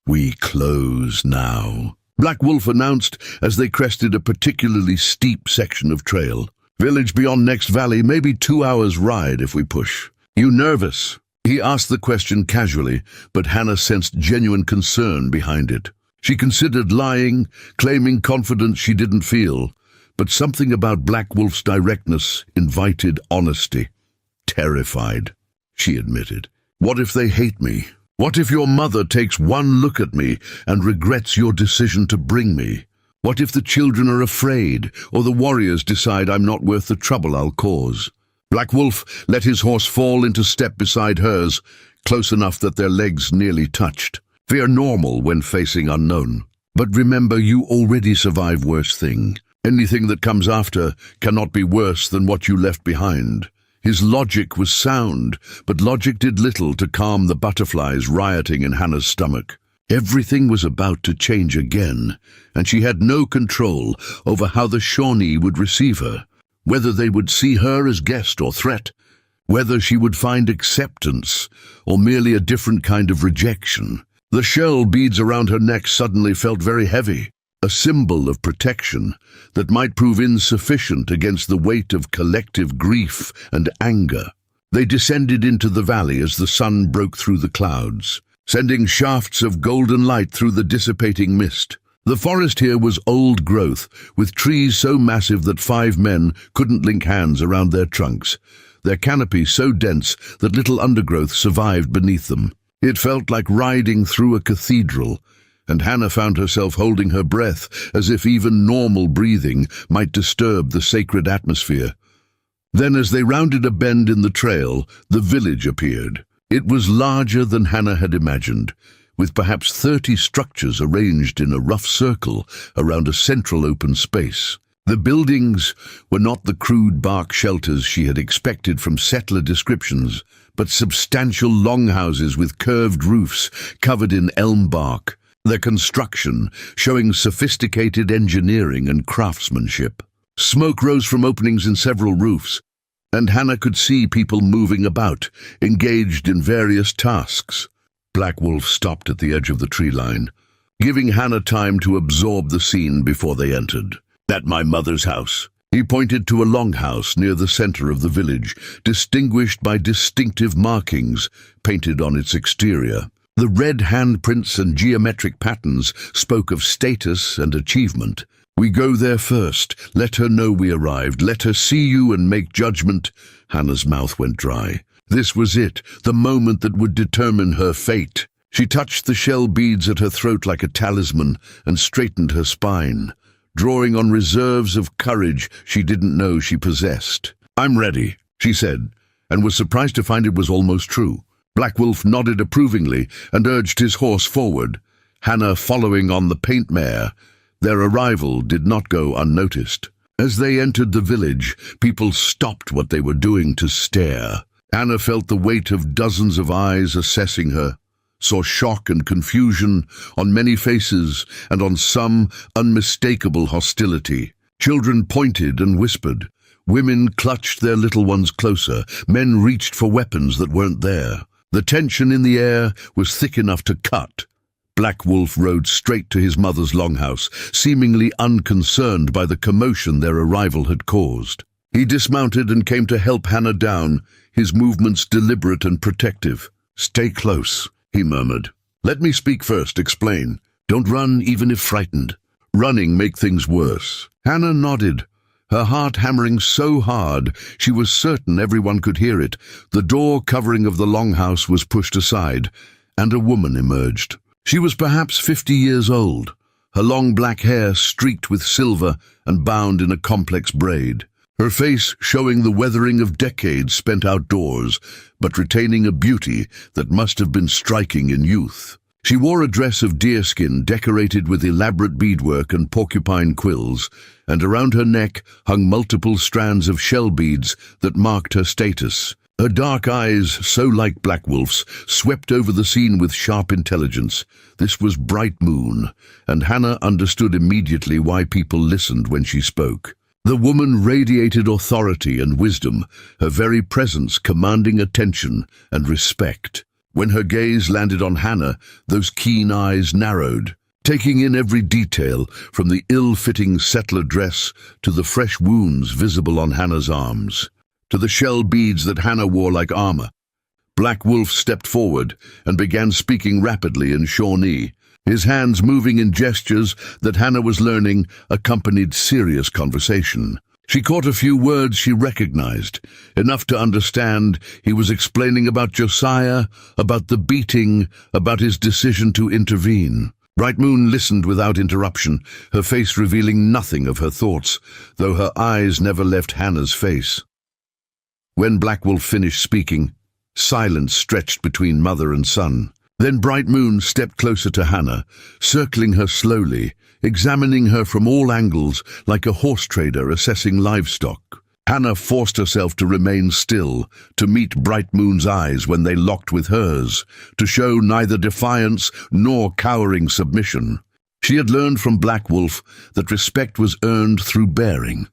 [SPEAKER 1] "We close now," Black Wolf announced as they crested a particularly steep section of trail. "Village beyond next valley, maybe 2 hours' ride if we push." "You nervous?" He asked the question casually, but Hannah sensed genuine concern behind it. She considered lying, claiming confidence she didn't feel, but something about Black Wolf's directness invited honesty. "Terrified," she admitted. "What if they hate me? What if your mother takes one look at me and regrets your decision to bring me? What if the children are afraid, or the warriors decide I'm not worth the trouble I'll cause?" Black Wolf let his horse fall into step beside hers, close enough that their legs nearly touched. "Fear normal when facing unknown. But remember, you already survive worse thing. Anything that comes after cannot be worse than what you left behind." His logic was sound, but logic did little to calm the butterflies rioting in Hannah's stomach. Everything was about to change again, and she had no control over how the Shawnee would receive her, whether they would see her as guest or threat, whether she would find acceptance or merely a different kind of rejection. The shell beads around her neck suddenly felt very heavy, a symbol of protection that might prove insufficient against the weight of collective grief and anger. They descended into the valley as the sun broke through the clouds, sending shafts of golden light through the dissipating mist. The forest here was old growth, with trees so massive that 5 men couldn't link hands around their trunks, their canopy so dense that little undergrowth survived beneath them. It felt like riding through a cathedral, and Hannah found herself holding her breath as if even normal breathing might disturb the sacred atmosphere. Then, as they rounded a bend in the trail, the village appeared. It was larger than Hannah had imagined, with perhaps 30 structures arranged in a rough circle around a central open space. The buildings were not the crude bark shelters she had expected from settler descriptions, but substantial longhouses with curved roofs covered in elm bark, their construction showing sophisticated engineering and craftsmanship. Smoke rose from openings in several roofs, and Hannah could see people moving about, engaged in various tasks. Black Wolf stopped at the edge of the tree line, giving Hannah time to absorb the scene before they entered. "At my mother's house." He pointed to a longhouse near the center of the village, distinguished by distinctive markings painted on its exterior. The red handprints and geometric patterns spoke of status and achievement. "We go there first. Let her know we arrived. Let her see you and make judgment." Hannah's mouth went dry. This was it, the moment that would determine her fate. She touched the shell beads at her throat like a talisman and straightened her spine, drawing on reserves of courage she didn't know she possessed. "I'm ready," she said, and was surprised to find it was almost true. Black Wolf nodded approvingly and urged his horse forward, Hannah following on the paint mare. Their arrival did not go unnoticed. As they entered the village, people stopped what they were doing to stare. Hannah felt the weight of dozens of eyes assessing her, saw shock and confusion on many faces and on some unmistakable hostility. Children pointed and whispered. Women clutched their little ones closer. Men reached for weapons that weren't there. The tension in the air was thick enough to cut. Black Wolf rode straight to his mother's longhouse, seemingly unconcerned by the commotion their arrival had caused. He dismounted and came to help Hannah down, his movements deliberate and protective. "Stay close," he murmured. "Let me speak first, explain. Don't run even if frightened. Running make things worse." Hannah nodded, her heart hammering so hard she was certain everyone could hear it. The door covering of the longhouse was pushed aside, and a woman emerged. She was perhaps 50 years old, her long black hair streaked with silver and bound in a complex braid. Her face showing the weathering of decades spent outdoors, but retaining a beauty that must have been striking in youth. She wore a dress of deerskin decorated with elaborate beadwork and porcupine quills, and around her neck hung multiple strands of shell beads that marked her status. Her dark eyes, so like Black Wolf's, swept over the scene with sharp intelligence. This was Bright Moon, and Hannah understood immediately why people listened when she spoke. The woman radiated authority and wisdom, her very presence commanding attention and respect. When her gaze landed on Hannah, those keen eyes narrowed, taking in every detail, from the ill-fitting settler dress to the fresh wounds visible on Hannah's arms, to the shell beads that Hannah wore like armor. Black Wolf stepped forward and began speaking rapidly in Shawnee. His hands moving in gestures that Hannah was learning accompanied serious conversation. She caught a few words she recognized, enough to understand he was explaining about Josiah, about the beating, about his decision to intervene. Bright Moon listened without interruption, her face revealing nothing of her thoughts, though her eyes never left Hannah's face. When Black Wolf finished speaking, silence stretched between mother and son. Then Bright Moon stepped closer to Hannah, circling her slowly, examining her from all angles like a horse trader assessing livestock. Hannah forced herself to remain still, to meet Bright Moon's eyes when they locked with hers, to show neither defiance nor cowering submission. She had learned from Black Wolf that respect was earned through bearing,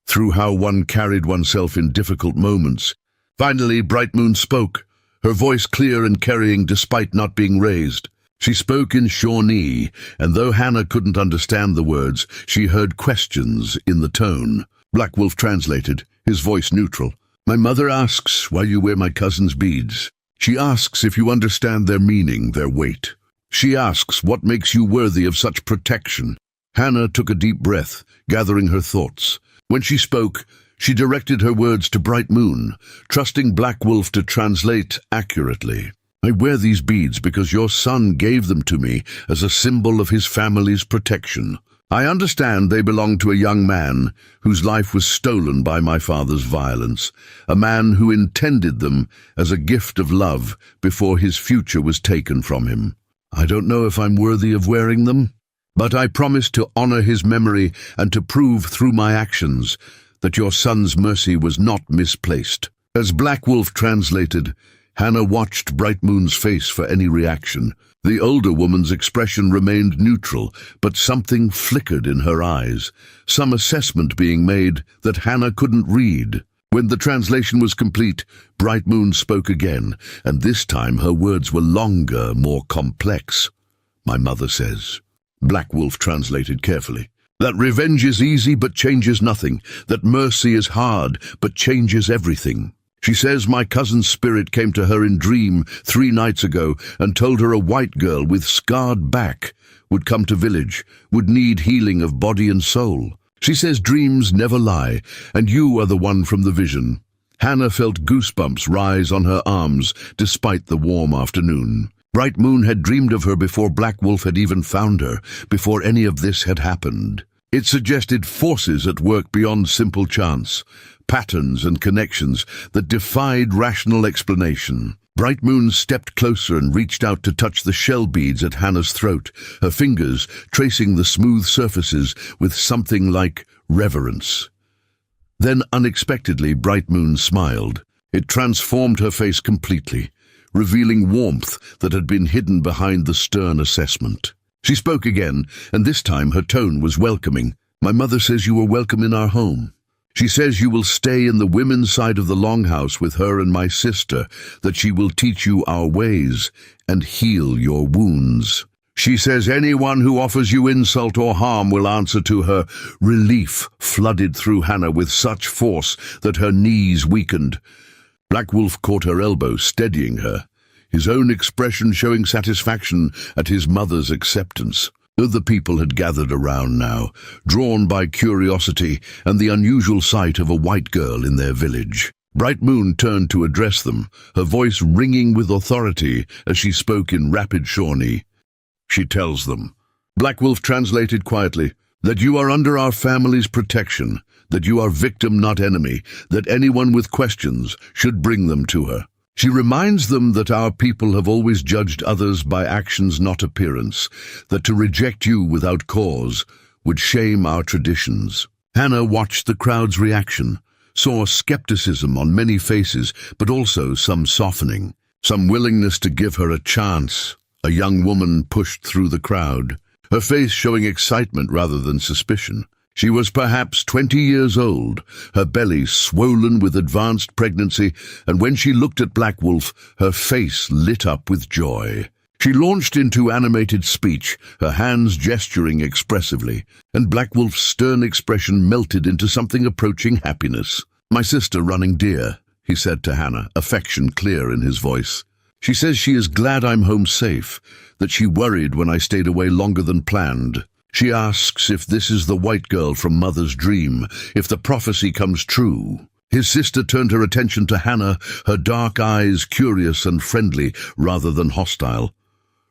[SPEAKER 1] through how one carried oneself in difficult moments. Finally, Bright Moon spoke, her voice clear and carrying despite not being raised. She spoke in Shawnee, and though Hannah couldn't understand the words, she heard questions in the tone. Black Wolf translated, his voice neutral. My mother asks why you wear my cousin's beads. She asks if you understand their meaning, their weight. She asks what makes you worthy of such protection. Hannah took a deep breath, gathering her thoughts. When she spoke, she directed her words to Bright Moon, trusting Black Wolf to translate accurately. I wear these beads because your son gave them to me as a symbol of his family's protection. I understand they belong to a young man whose life was stolen by my father's violence, a man who intended them as a gift of love before his future was taken from him. I don't know if I'm worthy of wearing them, but I promise to honor his memory and to prove through my actions that your son's mercy was not misplaced. As Black Wolf translated, Hannah watched Bright Moon's face for any reaction. The older woman's expression remained neutral, but something flickered in her eyes, some assessment being made that Hannah couldn't read. When the translation was complete, Bright Moon spoke again, and this time her words were longer, more complex. My mother says. Black Wolf translated carefully. That revenge is easy but changes nothing, that mercy is hard but changes everything. She says my cousin's spirit came to her in dream 3 nights ago and told her a white girl with scarred back would come to village, would need healing of body and soul. She says dreams never lie, and you are the one from the vision. Hannah felt goosebumps rise on her arms despite the warm afternoon. Bright Moon had dreamed of her before Black Wolf had even found her, before any of this had happened. It suggested forces at work beyond simple chance, patterns and connections that defied rational explanation. Bright Moon stepped closer and reached out to touch the shell beads at Hannah's throat, her fingers tracing the smooth surfaces with something like reverence. Then, unexpectedly, Bright Moon smiled. It transformed her face completely, revealing warmth that had been hidden behind the stern assessment. She spoke again, and this time her tone was welcoming. My mother says you are welcome in our home. She says you will stay in the women's side of the longhouse with her and my sister, that she will teach you our ways and heal your wounds. She says anyone who offers you insult or harm will answer to her. Relief flooded through Hannah with such force that her knees weakened. Black Wolf caught her elbow, steadying her, his own expression showing satisfaction at his mother's acceptance. Other people had gathered around now, drawn by curiosity and the unusual sight of a white girl in their village. Bright Moon turned to address them, her voice ringing with authority as she spoke in rapid Shawnee. She tells them, Black Wolf translated quietly, that you are under our family's protection, that you are victim not enemy, that anyone with questions should bring them to her. She reminds them that our people have always judged others by actions not appearance, that to reject you without cause would shame our traditions. Hannah watched the crowd's reaction, saw skepticism on many faces, but also some softening, some willingness to give her a chance. A young woman pushed through the crowd, her face showing excitement rather than suspicion. She was perhaps 20 years old, her belly swollen with advanced pregnancy, and when she looked at Black Wolf, her face lit up with joy. She launched into animated speech, her hands gesturing expressively, and Black Wolf's stern expression melted into something approaching happiness. My sister running deer, he said to Hannah, affection clear in his voice. She says she is glad I'm home safe, that she worried when I stayed away longer than planned. She asks if this is the white girl from Mother's dream, if the prophecy comes true. His sister turned her attention to Hannah, her dark eyes curious and friendly rather than hostile.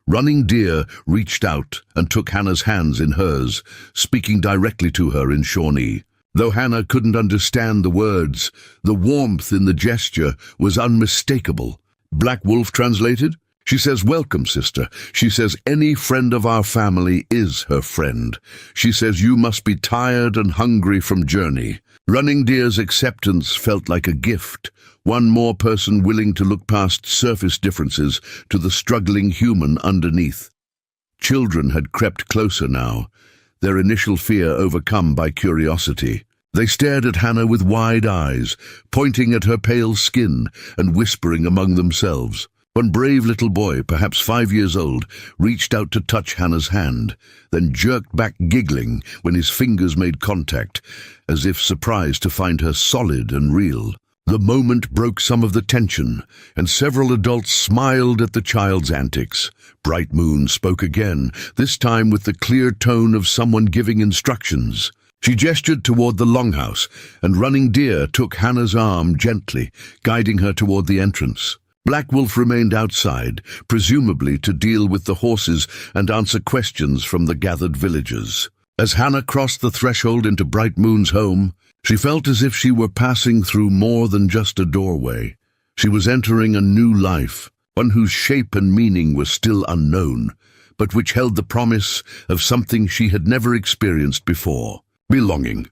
[SPEAKER 1] Running Deer reached out and took Hannah's hands in hers, speaking directly to her in Shawnee. Though Hannah couldn't understand the words, the warmth in the gesture was unmistakable. Black Wolf translated? She says, welcome, sister. She says, any friend of our family is her friend. She says, you must be tired and hungry from journey. Running Deer's acceptance felt like a gift, one more person willing to look past surface differences to the struggling human underneath. Children had crept closer now, their initial fear overcome by curiosity. They stared at Hannah with wide eyes, pointing at her pale skin and whispering among themselves. One brave little boy, perhaps 5 years old, reached out to touch Hannah's hand, then jerked back giggling when his fingers made contact, as if surprised to find her solid and real. The moment broke some of the tension, and several adults smiled at the child's antics. Bright Moon spoke again, this time with the clear tone of someone giving instructions. She gestured toward the longhouse, and Running Deer took Hannah's arm gently, guiding her toward the entrance. Black Wolf remained outside, presumably to deal with the horses and answer questions from the gathered villagers. As Hannah crossed the threshold into Bright Moon's home, she felt as if she were passing through more than just a doorway. She was entering a new life, one whose shape and meaning were still unknown, but which held the promise of something she had never experienced before: belonging.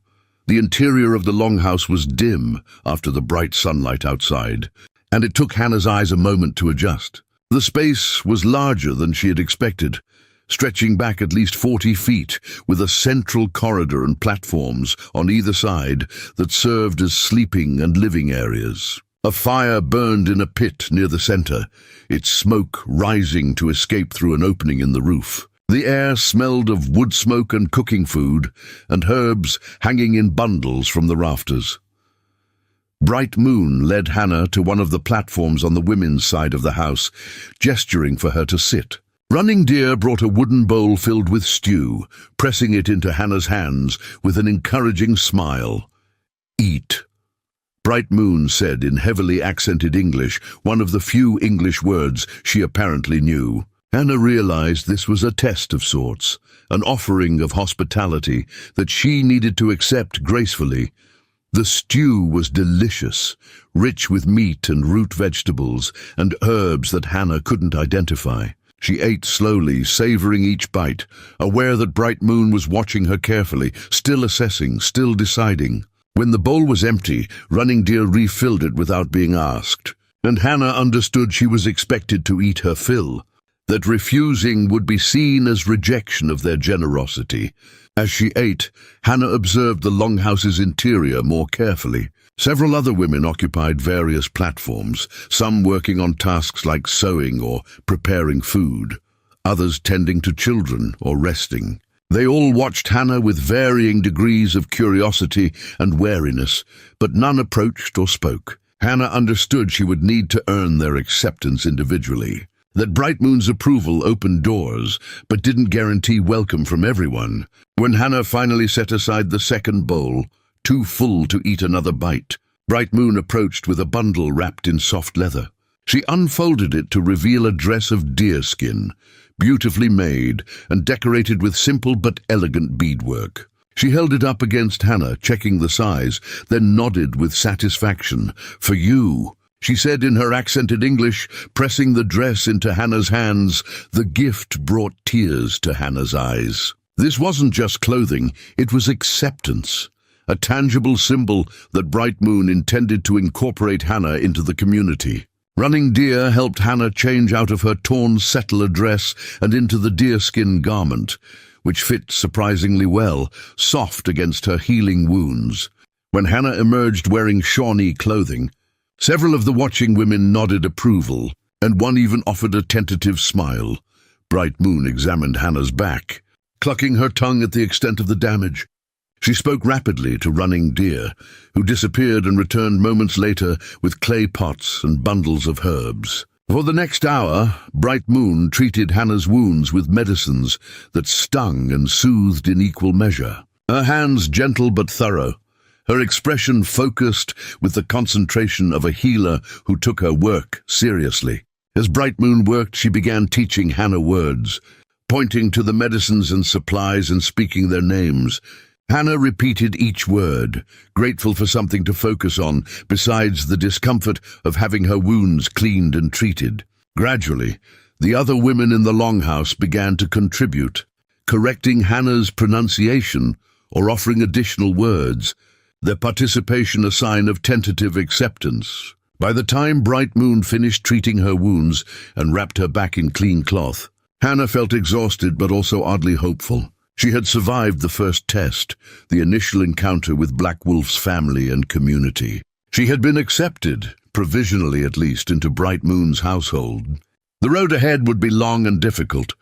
[SPEAKER 1] The interior of the longhouse was dim after the bright sunlight outside, and it took Hannah's eyes a moment to adjust. The space was larger than she had expected, stretching back at least 40 feet, with a central corridor and platforms on either side that served as sleeping and living areas. A fire burned in a pit near the center, its smoke rising to escape through an opening in the roof. The air smelled of wood smoke and cooking food, and herbs hanging in bundles from the rafters. Bright Moon led Hannah to one of the platforms on the women's side of the house, gesturing for her to sit. Running Deer brought a wooden bowl filled with stew, pressing it into Hannah's hands with an encouraging smile. "Eat," Bright Moon said in heavily accented English, one of the few English words she apparently knew. Hannah realized this was a test of sorts, an offering of hospitality that she needed to accept gracefully. The stew was delicious, rich with meat and root vegetables and herbs that Hannah couldn't identify. She ate slowly, savoring each bite, aware that Bright Moon was watching her carefully, still assessing, still deciding. When the bowl was empty, Running Deer refilled it without being asked, and Hannah understood she was expected to eat her fill, that refusing would be seen as rejection of their generosity. As she ate, Hannah observed the longhouse's interior more carefully. Several other women occupied various platforms, some working on tasks like sewing or preparing food, others tending to children or resting. They all watched Hannah with varying degrees of curiosity and wariness, but none approached or spoke. Hannah understood she would need to earn their acceptance individually, that Bright Moon's approval opened doors, but didn't guarantee welcome from everyone. When Hannah finally set aside the second bowl, too full to eat another bite, Bright Moon approached with a bundle wrapped in soft leather. She unfolded it to reveal a dress of deerskin, beautifully made and decorated with simple but elegant beadwork. She held it up against Hannah, checking the size, then nodded with satisfaction. "For you," she said in her accented English, pressing the dress into Hannah's hands. The gift brought tears to Hannah's eyes. This wasn't just clothing, it was acceptance. A tangible symbol that Bright Moon intended to incorporate Hannah into the community. Running Deer helped Hannah change out of her torn settler dress and into the deerskin garment, which fit surprisingly well, soft against her healing wounds. When Hannah emerged wearing Shawnee clothing, several of the watching women nodded approval, and one even offered a tentative smile. Bright Moon examined Hannah's back, clucking her tongue at the extent of the damage. She spoke rapidly to Running Deer, who disappeared and returned moments later with clay pots and bundles of herbs. For the next hour, Bright Moon treated Hannah's wounds with medicines that stung and soothed in equal measure. Her hands gentle but thorough, her expression focused with the concentration of a healer who took her work seriously. As Bright Moon worked, she began teaching Hannah words, pointing to the medicines and supplies and speaking their names. Hannah repeated each word, grateful for something to focus on besides the discomfort of having her wounds cleaned and treated. Gradually, the other women in the longhouse began to contribute, correcting Hannah's pronunciation or offering additional words, their participation a sign of tentative acceptance. By the time Bright Moon finished treating her wounds and wrapped her back in clean cloth, Hannah felt exhausted but also oddly hopeful. She had survived the first test, the initial encounter with Black Wolf's family and community. She had been accepted, provisionally at least, into Bright Moon's household. The road ahead would be long and difficult,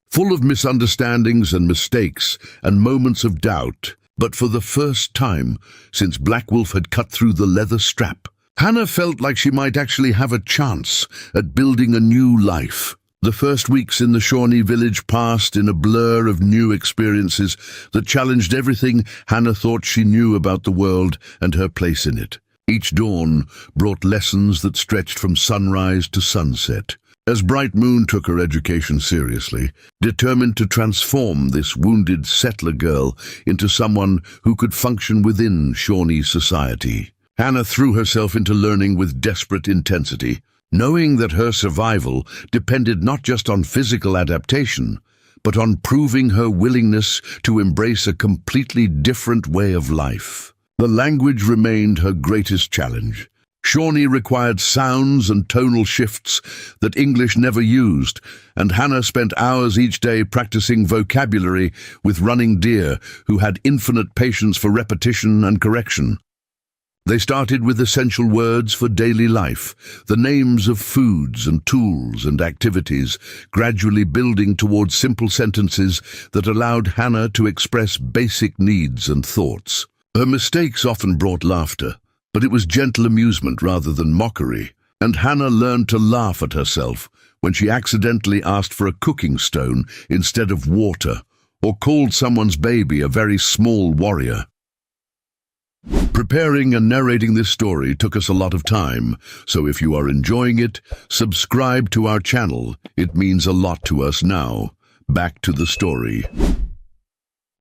[SPEAKER 1] full of misunderstandings and mistakes and moments of doubt, but for the first time since Black Wolf had cut through the leather strap, Hannah felt like she might actually have a chance at building a new life. The first weeks in the Shawnee village passed in a blur of new experiences that challenged everything Hannah thought she knew about the world and her place in it. Each dawn brought lessons that stretched from sunrise to sunset. As Bright Moon took her education seriously, determined to transform this wounded settler girl into someone who could function within Shawnee society, Hannah threw herself into learning with desperate intensity, knowing that her survival depended not just on physical adaptation, but on proving her willingness to embrace a completely different way of life. The language remained her greatest challenge. Shawnee required sounds and tonal shifts that English never used, and Hannah spent hours each day practicing vocabulary with running deer who had infinite patience for repetition and correction. They started with essential words for daily life, the names of foods and tools and activities, gradually building towards simple sentences that allowed Hannah to express basic needs and thoughts. Her mistakes often brought laughter, but it was gentle amusement rather than mockery, and Hannah learned to laugh at herself when she accidentally asked for a cooking stone instead of water, or called someone's baby a very small warrior. Preparing and narrating this story took us a lot of time, so if you are enjoying it, subscribe to our channel. It means a lot to us now. Back to the story.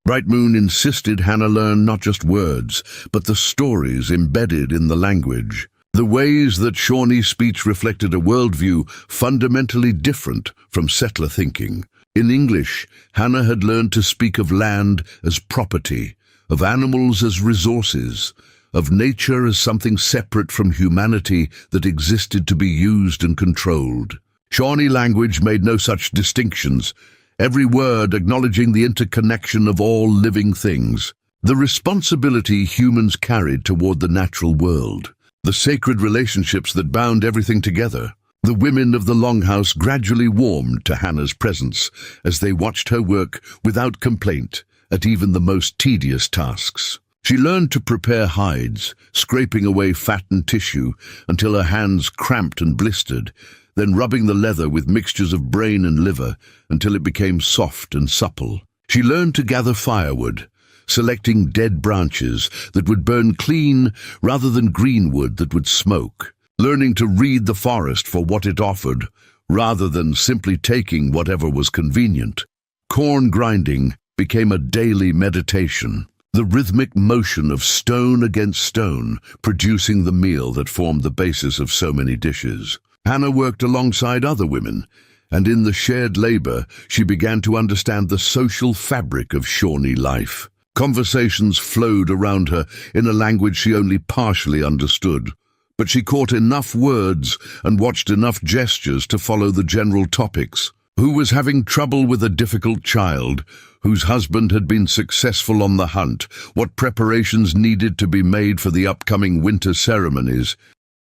[SPEAKER 1] Bright Moon insisted Hannah learn not just words, but the stories embedded in the language. The ways that Shawnee speech reflected a worldview fundamentally different from settler thinking. In English, Hannah had learned to speak of land as property, of animals as resources, of nature as something separate from humanity that existed to be used and controlled. Shawnee language made no such distinctions, every word acknowledging the interconnection of all living things, the responsibility humans carried toward the natural world, the sacred relationships that bound everything together. The women of the longhouse gradually warmed to Hannah's presence as they watched her work without complaint at even the most tedious tasks. She learned to prepare hides, scraping away fat and tissue until her hands cramped and blistered, then rubbing the leather with mixtures of brain and liver until it became soft and supple. She learned to gather firewood, selecting dead branches that would burn clean rather than green wood that would smoke, learning to read the forest for what it offered rather than simply taking whatever was convenient. Corn grinding became a daily meditation, the rhythmic motion of stone against stone, producing the meal that formed the basis of so many dishes. Hannah worked alongside other women, and in the shared labor, she began to understand the social fabric of Shawnee life. Conversations flowed around her in a language she only partially understood, but she caught enough words and watched enough gestures to follow the general topics. Who was having trouble with a difficult child? Whose husband had been successful on the hunt? What preparations needed to be made for the upcoming winter ceremonies?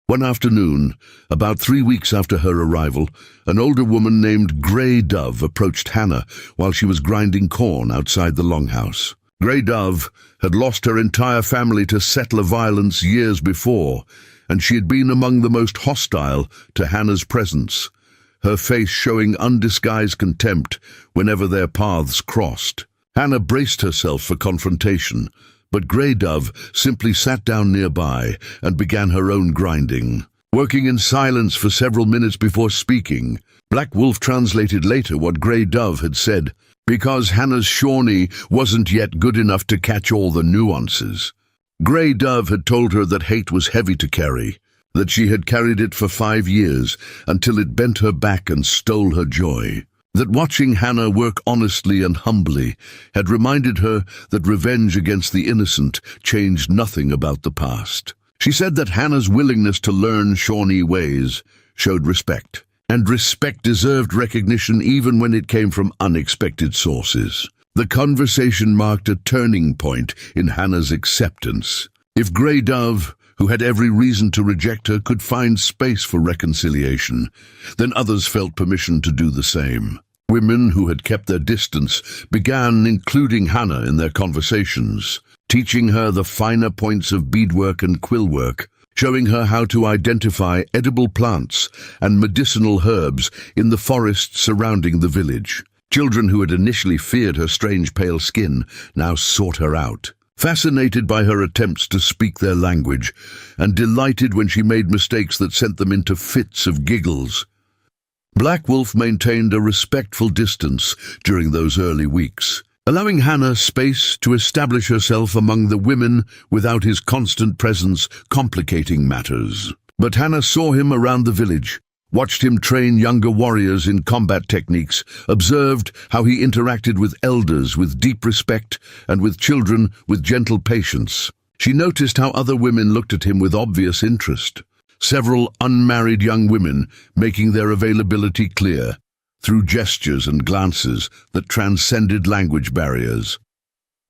[SPEAKER 1] One afternoon, about 3 weeks after her arrival, an older woman named Grey Dove approached Hannah while she was grinding corn outside the longhouse. Grey Dove had lost her entire family to settler violence years before, and she had been among the most hostile to Hannah's presence, her face showing undisguised contempt whenever their paths crossed. Hannah braced herself for confrontation, but Grey Dove simply sat down nearby and began her own grinding. Working in silence for several minutes before speaking, Black Wolf translated later what Grey Dove had said, because Hannah's Shawnee wasn't yet good enough to catch all the nuances. Grey Dove had told her that hate was heavy to carry, that she had carried it for 5 years until it bent her back and stole her joy, that watching Hannah work honestly and humbly had reminded her that revenge against the innocent changed nothing about the past. She said that Hannah's willingness to learn Shawnee ways showed respect, and respect deserved recognition even when it came from unexpected sources. The conversation marked a turning point in Hannah's acceptance. If Grey Dove, who had every reason to reject her, could find space for reconciliation, then others felt permission to do the same. Women who had kept their distance began including Hannah in their conversations, teaching her the finer points of beadwork and quillwork. showing her how to identify edible plants and medicinal herbs in the forests surrounding the village. Children who had initially feared her strange pale skin now sought her out, fascinated by her attempts to speak their language, and delighted when she made mistakes that sent them into fits of giggles. Black Wolf maintained a respectful distance during those early weeks, allowing Hannah space to establish herself among the women without his constant presence complicating matters. But Hannah saw him around the village, watched him train younger warriors in combat techniques, observed how he interacted with elders with deep respect and with children with gentle patience. She noticed how other women looked at him with obvious interest, several unmarried young women making their availability clear through gestures and glances that transcended language barriers.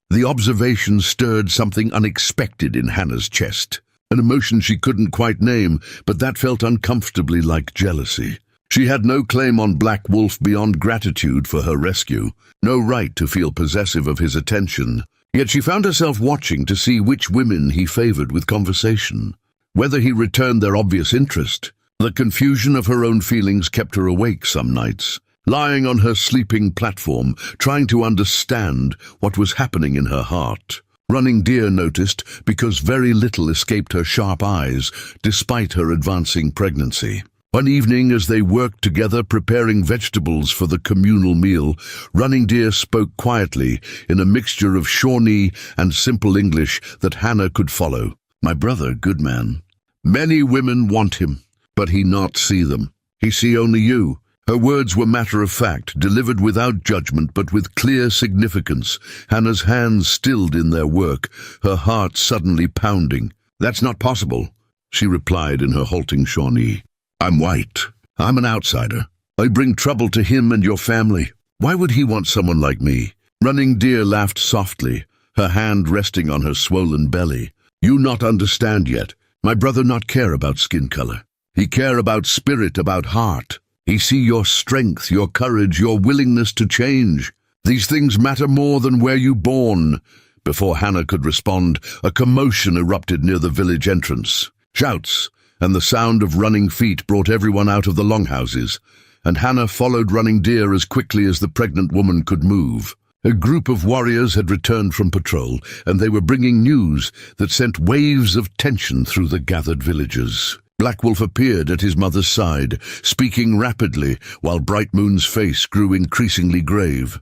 [SPEAKER 1] The observation stirred something unexpected in Hannah's chest. An emotion she couldn't quite name, but that felt uncomfortably like jealousy. She had no claim on Black Wolf beyond gratitude for her rescue, no right to feel possessive of his attention. Yet she found herself watching to see which women he favored with conversation, whether he returned their obvious interest. The confusion of her own feelings kept her awake some nights, lying on her sleeping platform, trying to understand what was happening in her heart. Running Deer noticed because very little escaped her sharp eyes, despite her advancing pregnancy. One evening, as they worked together preparing vegetables for the communal meal, Running Deer spoke quietly in a mixture of Shawnee and simple English that Hannah could follow. "My brother, good man. Many women want him, but he not see them. He see only you." Her words were matter-of-fact, delivered without judgment but with clear significance. Hannah's hands stilled in their work, her heart suddenly pounding. "That's not possible," she replied in her halting Shawnee. "I'm white. I'm an outsider. I bring trouble to him and your family. Why would he want someone like me?" Running Deer laughed softly, her hand resting on her swollen belly. "You not understand yet. My brother not care about skin color. He care about spirit, about heart. He see your strength, your courage, your willingness to change. These things matter more than where you born." Before Hannah could respond, a commotion erupted near the village entrance. Shouts and the sound of running feet brought everyone out of the longhouses, and Hannah followed Running Deer as quickly as the pregnant woman could move. A group of warriors had returned from patrol, and they were bringing news that sent waves of tension through the gathered villagers. Black Wolf appeared at his mother's side, speaking rapidly, while Bright Moon's face grew increasingly grave.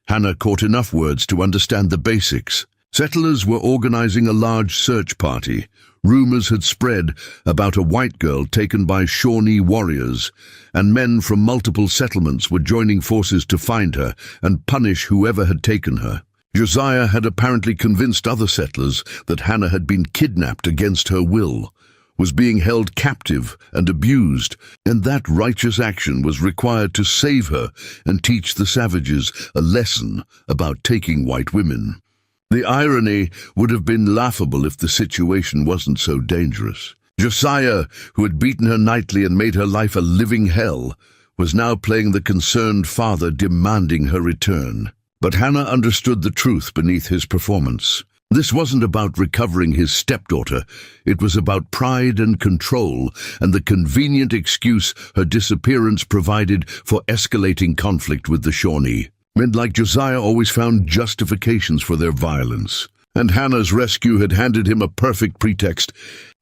[SPEAKER 1] Hannah caught enough words to understand the basics. Settlers were organizing a large search party. Rumors had spread about a white girl taken by Shawnee warriors, and men from multiple settlements were joining forces to find her and punish whoever had taken her. Josiah had apparently convinced other settlers that Hannah had been kidnapped against her will, was being held captive and abused, and that righteous action was required to save her and teach the savages a lesson about taking white women. The irony would have been laughable if the situation wasn't so dangerous. Josiah, who had beaten her nightly and made her life a living hell, was now playing the concerned father demanding her return. But Hannah understood the truth beneath his performance. This wasn't about recovering his stepdaughter. It was about pride and control, and the convenient excuse her disappearance provided for escalating conflict with the Shawnee. Men like Josiah always found justifications for their violence, and Hannah's rescue had handed him a perfect pretext.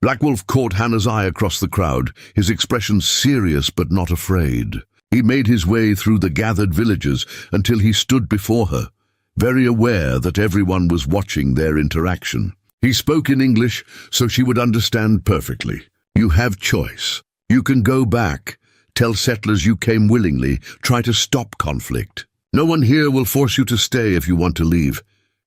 [SPEAKER 1] Black Wolf caught Hannah's eye across the crowd, his expression serious but not afraid. He made his way through the gathered villagers until he stood before her, very aware that everyone was watching their interaction. He spoke in English so she would understand perfectly. "You have choice. You can go back, tell settlers you came willingly, try to stop conflict. No one here will force you to stay if you want to leave."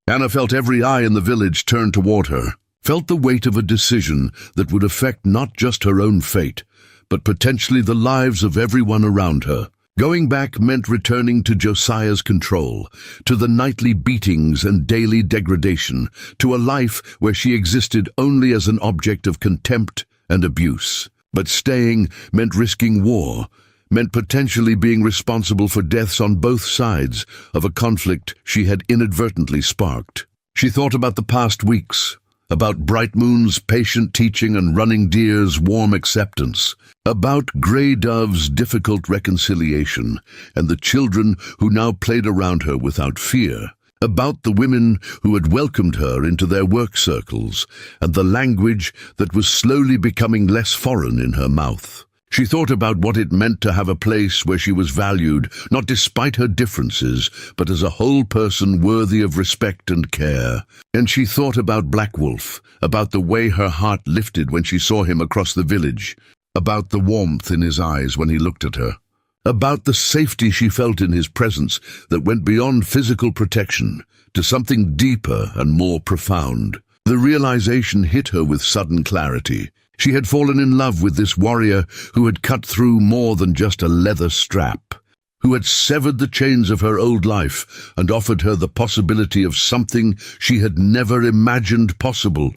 [SPEAKER 1] Hannah felt every eye in the village turn toward her, felt the weight of a decision that would affect not just her own fate, but potentially the lives of everyone around her. Going back meant returning to Josiah's control, to the nightly beatings and daily degradation, to a life where she existed only as an object of contempt and abuse. But staying meant risking war, meant potentially being responsible for deaths on both sides of a conflict she had inadvertently sparked. She thought about the past weeks, about Bright Moon's patient teaching and Running Deer's warm acceptance, about Grey Dove's difficult reconciliation and the children who now played around her without fear, about the women who had welcomed her into their work circles and the language that was slowly becoming less foreign in her mouth. She thought about what it meant to have a place where she was valued, not despite her differences, but as a whole person worthy of respect and care. And she thought about Black Wolf, about the way her heart lifted when she saw him across the village, about the warmth in his eyes when he looked at her, about the safety she felt in his presence that went beyond physical protection to something deeper and more profound. The realization hit her with sudden clarity. She had fallen in love with this warrior who had cut through more than just a leather strap, who had severed the chains of her old life and offered her the possibility of something she had never imagined possible.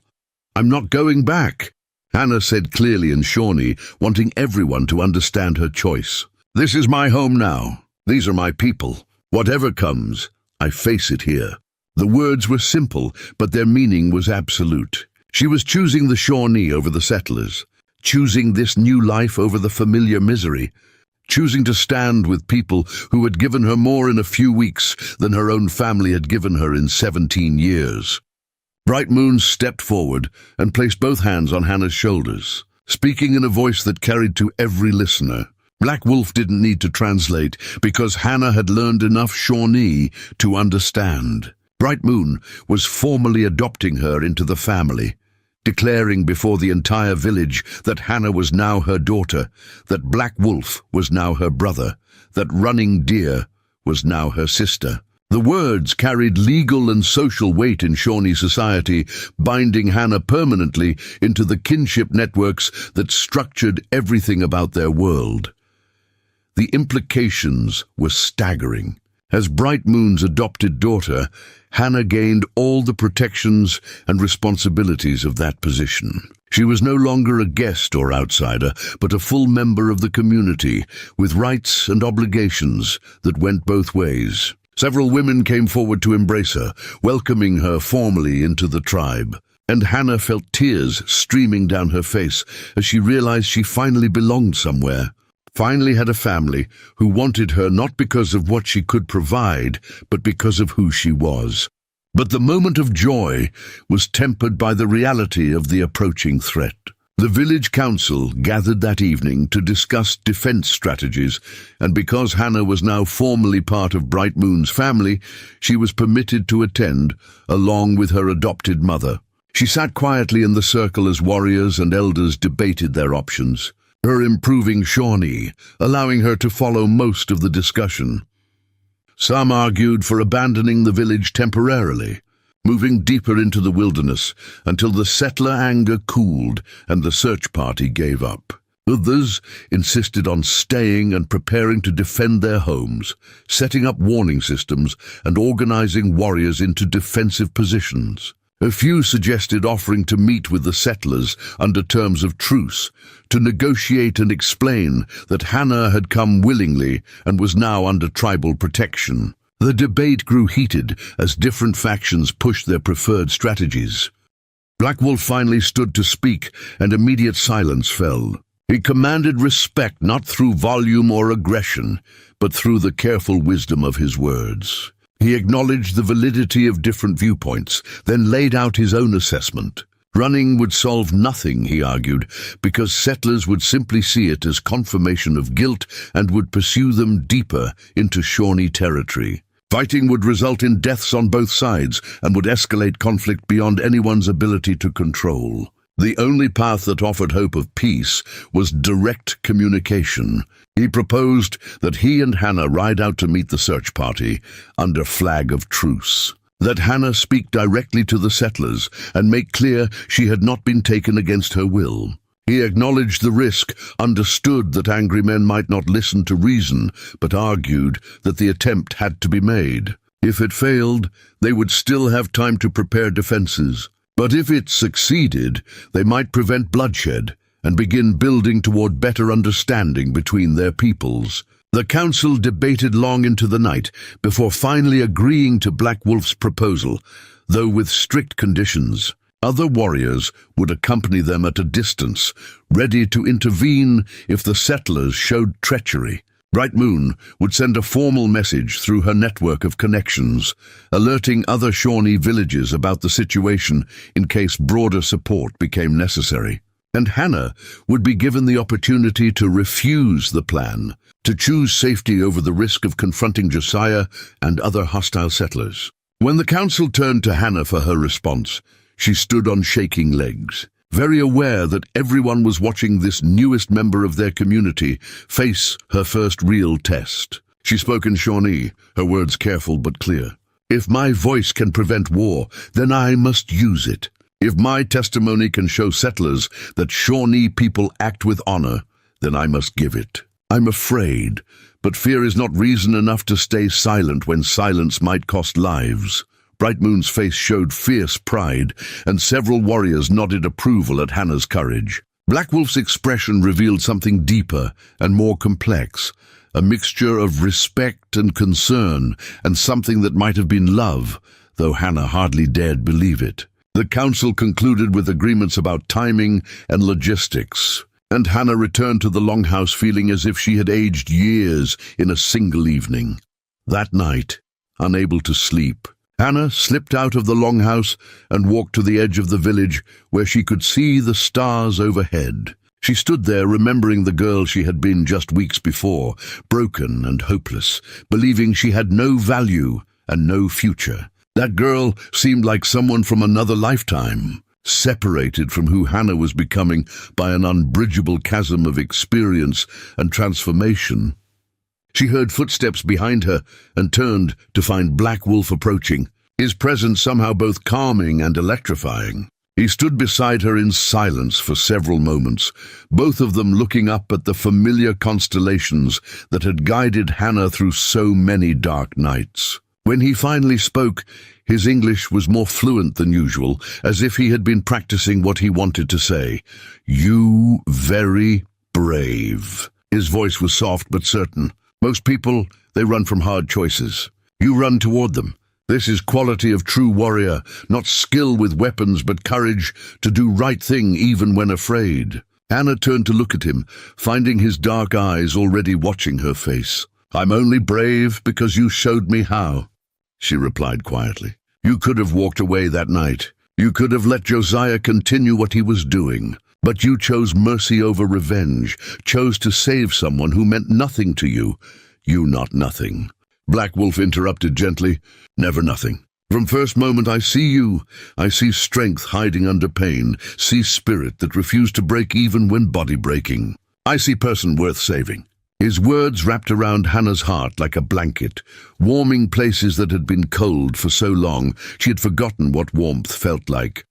[SPEAKER 1] "I'm not going back," Hannah said clearly in Shawnee, wanting everyone to understand her choice. "This is my home now. These are my people. Whatever comes, I face it here." The words were simple, but their meaning was absolute. She was choosing the Shawnee over the settlers, choosing this new life over the familiar misery, choosing to stand with people who had given her more in a few weeks than her own family had given her in 17 years. Bright Moon stepped forward and placed both hands on Hannah's shoulders, speaking in a voice that carried to every listener. Black Wolf didn't need to translate because Hannah had learned enough Shawnee to understand. Bright Moon was formally adopting her into the family, declaring before the entire village that Hannah was now her daughter, that Black Wolf was now her brother, that Running Deer was now her sister. The words carried legal and social weight in Shawnee society, binding Hannah permanently into the kinship networks that structured everything about their world. The implications were staggering. As Bright Moon's adopted daughter, Hannah gained all the protections and responsibilities of that position. She was no longer a guest or outsider, but a full member of the community, with rights and obligations that went both ways. Several women came forward to embrace her, welcoming her formally into the tribe. And Hannah felt tears streaming down her face as she realized she finally belonged somewhere. Finally had a family who wanted her not because of what she could provide, but because of who she was. But the moment of joy was tempered by the reality of the approaching threat. The village council gathered that evening to discuss defense strategies, and because Hannah was now formally part of Bright Moon's family, she was permitted to attend, along with her adopted mother. She sat quietly in the circle as warriors and elders debated their options, her improving Shawnee, allowing her to follow most of the discussion. Some argued for abandoning the village temporarily, moving deeper into the wilderness until the settler anger cooled and the search party gave up. Others insisted on staying and preparing to defend their homes, setting up warning systems and organizing warriors into defensive positions. A few suggested offering to meet with the settlers under terms of truce, to negotiate and explain that Hannah had come willingly and was now under tribal protection. The debate grew heated as different factions pushed their preferred strategies. Black Wolf finally stood to speak, and immediate silence fell. He commanded respect not through volume or aggression, but through the careful wisdom of his words. He acknowledged the validity of different viewpoints, then laid out his own assessment. Running would solve nothing, he argued, because settlers would simply see it as confirmation of guilt and would pursue them deeper into Shawnee territory. Fighting would result in deaths on both sides and would escalate conflict beyond anyone's ability to control. The only path that offered hope of peace was direct communication. He proposed that he and Hannah ride out to meet the search party under flag of truce. That Hannah speak directly to the settlers and make clear she had not been taken against her will. He acknowledged the risk, understood that angry men might not listen to reason, but argued that the attempt had to be made. If it failed, they would still have time to prepare defenses. But if it succeeded, they might prevent bloodshed and begin building toward better understanding between their peoples. The council debated long into the night before finally agreeing to Black Wolf's proposal, though with strict conditions. Other warriors would accompany them at a distance, ready to intervene if the settlers showed treachery. Bright Moon would send a formal message through her network of connections, alerting other Shawnee villages about the situation in case broader support became necessary. And Hannah would be given the opportunity to refuse the plan, to choose safety over the risk of confronting Josiah and other hostile settlers. When the council turned to Hannah for her response, she stood on shaking legs, very aware that everyone was watching this newest member of their community face her first real test. She spoke in Shawnee, her words careful but clear. "If my voice can prevent war, then I must use it. If my testimony can show settlers that Shawnee people act with honor, then I must give it. I'm afraid, but fear is not reason enough to stay silent when silence might cost lives." Bright Moon's face showed fierce pride, and several warriors nodded approval at Hannah's courage. Black Wolf's expression revealed something deeper and more complex, a mixture of respect and concern, and something that might have been love, though Hannah hardly dared believe it. The council concluded with agreements about timing and logistics, and Hannah returned to the longhouse feeling as if she had aged years in a single evening. That night, unable to sleep, Hannah slipped out of the longhouse and walked to the edge of the village where she could see the stars overhead. She stood there remembering the girl she had been just weeks before, broken and hopeless, believing she had no value and no future. That girl seemed like someone from another lifetime, separated from who Hannah was becoming by an unbridgeable chasm of experience and transformation. She heard footsteps behind her and turned to find Black Wolf approaching, his presence somehow both calming and electrifying. He stood beside her in silence for several moments, both of them looking up at the familiar constellations that had guided Hannah through so many dark nights. When he finally spoke, his English was more fluent than usual, as if he had been practicing what he wanted to say. "You very brave." His voice was soft but certain. "Most people, they run from hard choices. You run toward them. This is quality of true warrior, not skill with weapons but courage to do right thing even when afraid." Hannah turned to look at him, finding his dark eyes already watching her face. "I'm only brave because you showed me how," she replied quietly. "You could have walked away that night. You could have let Josiah continue what he was doing. But you chose mercy over revenge, chose to save someone who meant nothing to you. You not nothing." Black Wolf interrupted gently. "Never nothing. From first moment I see you. I see strength hiding under pain, see spirit that refused to break even when body breaking. I see person worth saving." His words wrapped around Hannah's heart like a blanket, warming places that had been cold for so long she had forgotten what warmth felt like.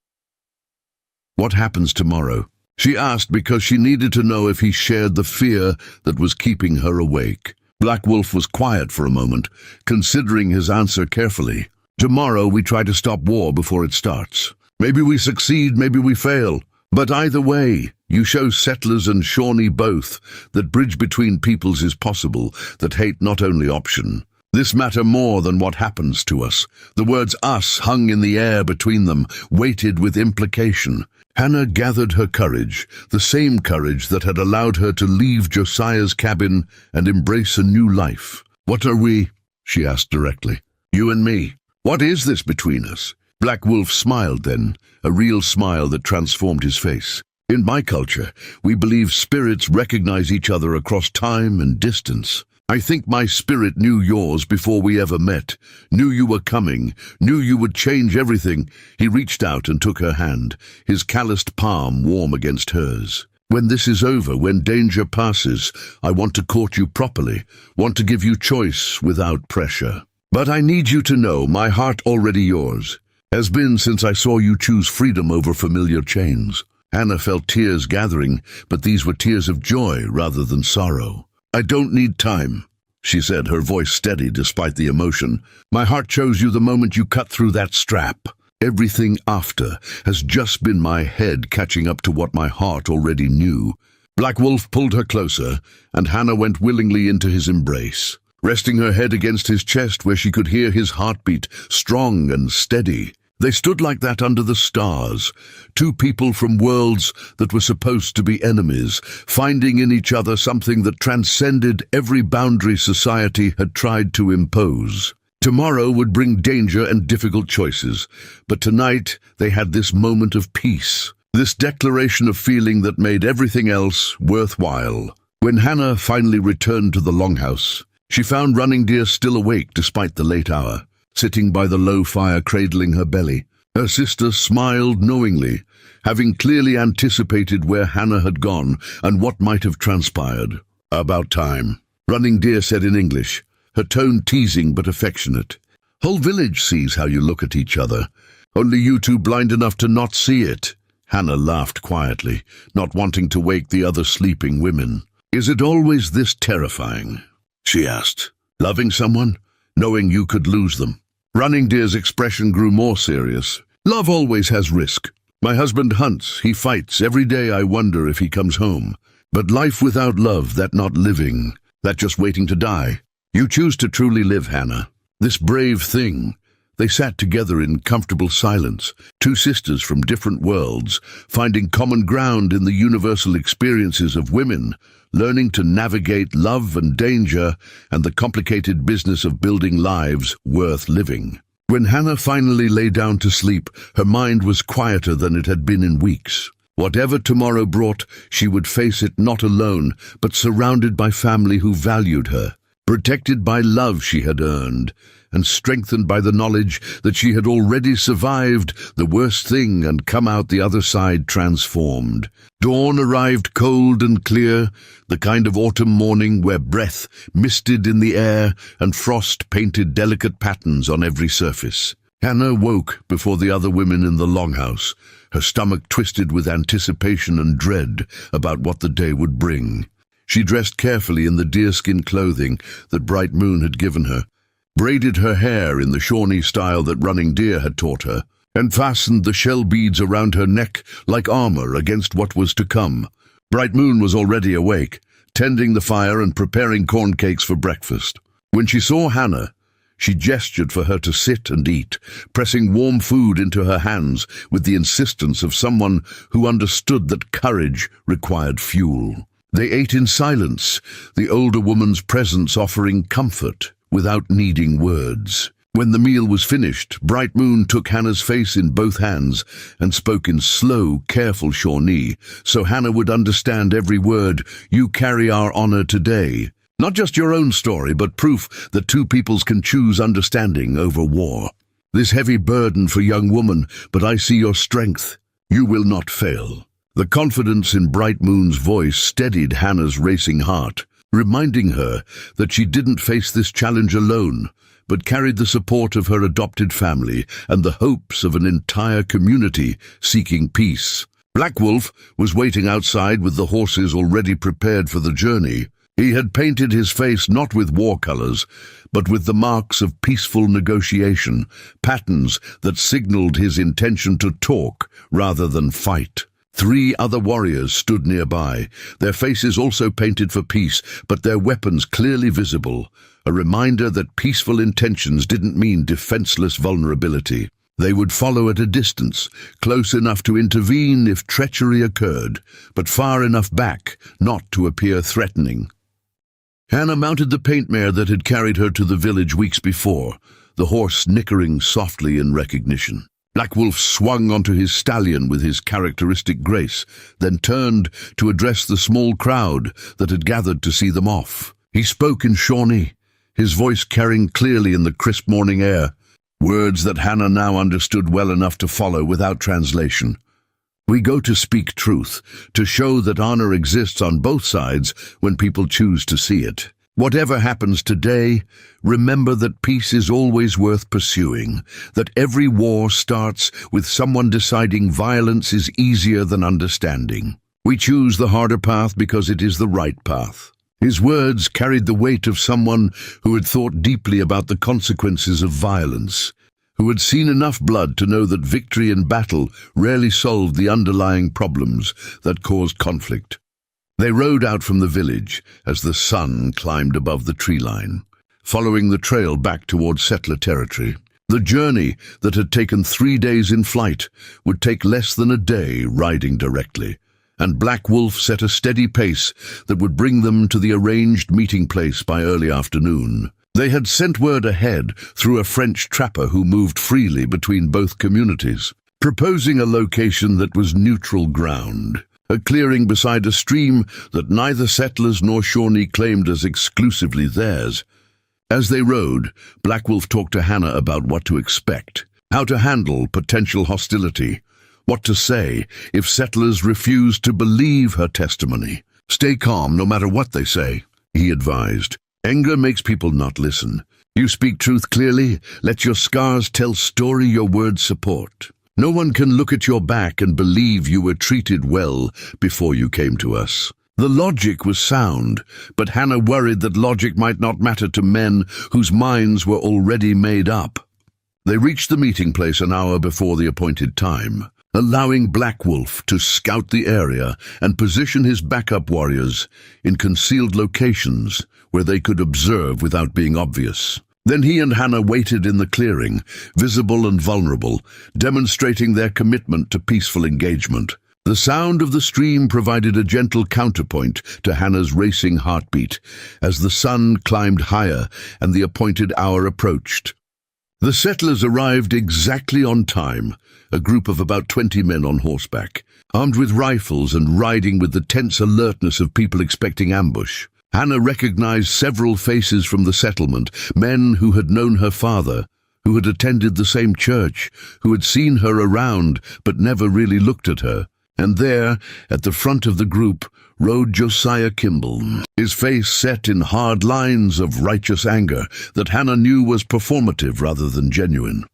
[SPEAKER 1] "What happens tomorrow?" she asked, because she needed to know if he shared the fear that was keeping her awake. Black Wolf was quiet for a moment, considering his answer carefully. "Tomorrow we try to stop war before it starts. Maybe we succeed, maybe we fail. But either way, you show settlers and Shawnee both that bridge between peoples is possible, that hate not only option. This matter more than what happens to us." The words "us" hung in the air between them, weighted with implication. Hannah gathered her courage, the same courage that had allowed her to leave Josiah's cabin and embrace a new life. "What are we?" she asked directly. "You and me. What is this between us?" Black Wolf smiled then, a real smile that transformed his face. "In my culture, we believe spirits recognize each other across time and distance. I think my spirit knew yours before we ever met, knew you were coming, knew you would change everything." He reached out and took her hand, his calloused palm warm against hers. "When this is over, when danger passes, I want to court you properly, want to give you choice without pressure. But I need you to know my heart already yours, has been since I saw you choose freedom over familiar chains." Hannah felt tears gathering, but these were tears of joy rather than sorrow. "I don't need time," she said, her voice steady despite the emotion. "My heart chose you the moment you cut through that strap. Everything after has just been my head catching up to what my heart already knew." Black Wolf pulled her closer, and Hannah went willingly into his embrace, resting her head against his chest where she could hear his heartbeat, strong and steady. They stood like that under the stars, two people from worlds that were supposed to be enemies, finding in each other something that transcended every boundary society had tried to impose. Tomorrow would bring danger and difficult choices, but tonight they had this moment of peace, this declaration of feeling that made everything else worthwhile. When Hannah finally returned to the longhouse, she found Running Deer still awake despite the late hour, sitting by the low fire cradling her belly. Her sister smiled knowingly, having clearly anticipated where Hannah had gone and what might have transpired. "About time," Running Deer said in English, her tone teasing but affectionate. "Whole village sees how you look at each other. Only you two blind enough to not see it." Hannah laughed quietly, not wanting to wake the other sleeping women. "Is it always this terrifying?" she asked. "Loving someone, knowing you could lose them?" Running Deer's expression grew more serious. "Love always has risk. My husband hunts, he fights. Every day I wonder if he comes home. But life without love, that not living, that just waiting to die. You choose to truly live, Hannah. This brave thing." They sat together in comfortable silence, two sisters from different worlds, finding common ground in the universal experiences of women, learning to navigate love and danger and the complicated business of building lives worth living. When Hannah finally lay down to sleep, her mind was quieter than it had been in weeks. Whatever tomorrow brought, she would face it not alone, but surrounded by family who valued her, protected by love she had earned, and strengthened by the knowledge that she had already survived the worst thing and come out the other side transformed. Dawn arrived cold and clear, the kind of autumn morning where breath misted in the air and frost painted delicate patterns on every surface. Hannah woke before the other women in the longhouse, her stomach twisted with anticipation and dread about what the day would bring. She dressed carefully in the deerskin clothing that Bright Moon had given her, braided her hair in the Shawnee style that Running Deer had taught her, and fastened the shell beads around her neck like armor against what was to come. Bright Moon was already awake, tending the fire and preparing corn cakes for breakfast. When she saw Hannah, she gestured for her to sit and eat, pressing warm food into her hands with the insistence of someone who understood that courage required fuel. They ate in silence, the older woman's presence offering comfort without needing words. When the meal was finished, Bright Moon took Hannah's face in both hands and spoke in slow, careful Shawnee, so Hannah would understand every word. "You carry our honor today. Not just your own story, but proof that two peoples can choose understanding over war. This heavy burden for young woman, but I see your strength. You will not fail." The confidence in Bright Moon's voice steadied Hannah's racing heart, reminding her that she didn't face this challenge alone, but carried the support of her adopted family and the hopes of an entire community seeking peace. Black Wolf was waiting outside with the horses already prepared for the journey. He had painted his face not with war colors, but with the marks of peaceful negotiation, patterns that signaled his intention to talk rather than fight. 3 other warriors stood nearby, their faces also painted for peace, but their weapons clearly visible, a reminder that peaceful intentions didn't mean defenseless vulnerability. They would follow at a distance, close enough to intervene if treachery occurred, but far enough back not to appear threatening. Hannah mounted the paint mare that had carried her to the village weeks before, the horse nickering softly in recognition. Black Wolf swung onto his stallion with his characteristic grace, then turned to address the small crowd that had gathered to see them off. He spoke in Shawnee, his voice carrying clearly in the crisp morning air, words that Hannah now understood well enough to follow without translation. "We go to speak truth, to show that honor exists on both sides when people choose to see it. Whatever happens today, remember that peace is always worth pursuing, that every war starts with someone deciding violence is easier than understanding. We choose the harder path because it is the right path." His words carried the weight of someone who had thought deeply about the consequences of violence, who had seen enough blood to know that victory in battle rarely solved the underlying problems that caused conflict. They rode out from the village as the sun climbed above the tree line, following the trail back toward settler territory. The journey that had taken 3 days in flight would take less than a day riding directly, and Black Wolf set a steady pace that would bring them to the arranged meeting place by early afternoon. They had sent word ahead through a French trapper who moved freely between both communities, proposing a location that was neutral ground, a clearing beside a stream that neither settlers nor Shawnee claimed as exclusively theirs. As they rode, Black Wolf talked to Hannah about what to expect, how to handle potential hostility, what to say if settlers refused to believe her testimony. Stay calm no matter what they say, he advised. Anger makes people not listen. You speak truth clearly, let your scars tell story your words support. No one can look at your back and believe you were treated well before you came to us. The logic was sound, but Hannah worried that logic might not matter to men whose minds were already made up. They reached the meeting place an hour before the appointed time, allowing Black Wolf to scout the area and position his backup warriors in concealed locations where they could observe without being obvious. Then he and Hannah waited in the clearing, visible and vulnerable, demonstrating their commitment to peaceful engagement. The sound of the stream provided a gentle counterpoint to Hannah's racing heartbeat as the sun climbed higher and the appointed hour approached. The settlers arrived exactly on time, a group of about 20 men on horseback, armed with rifles and riding with the tense alertness of people expecting ambush. Hannah recognized several faces from the settlement, men who had known her father, who had attended the same church, who had seen her around but never really looked at her. And there, at the front of the group, rode Josiah Kimball, his face set in hard lines of righteous anger that Hannah knew was performative rather than genuine.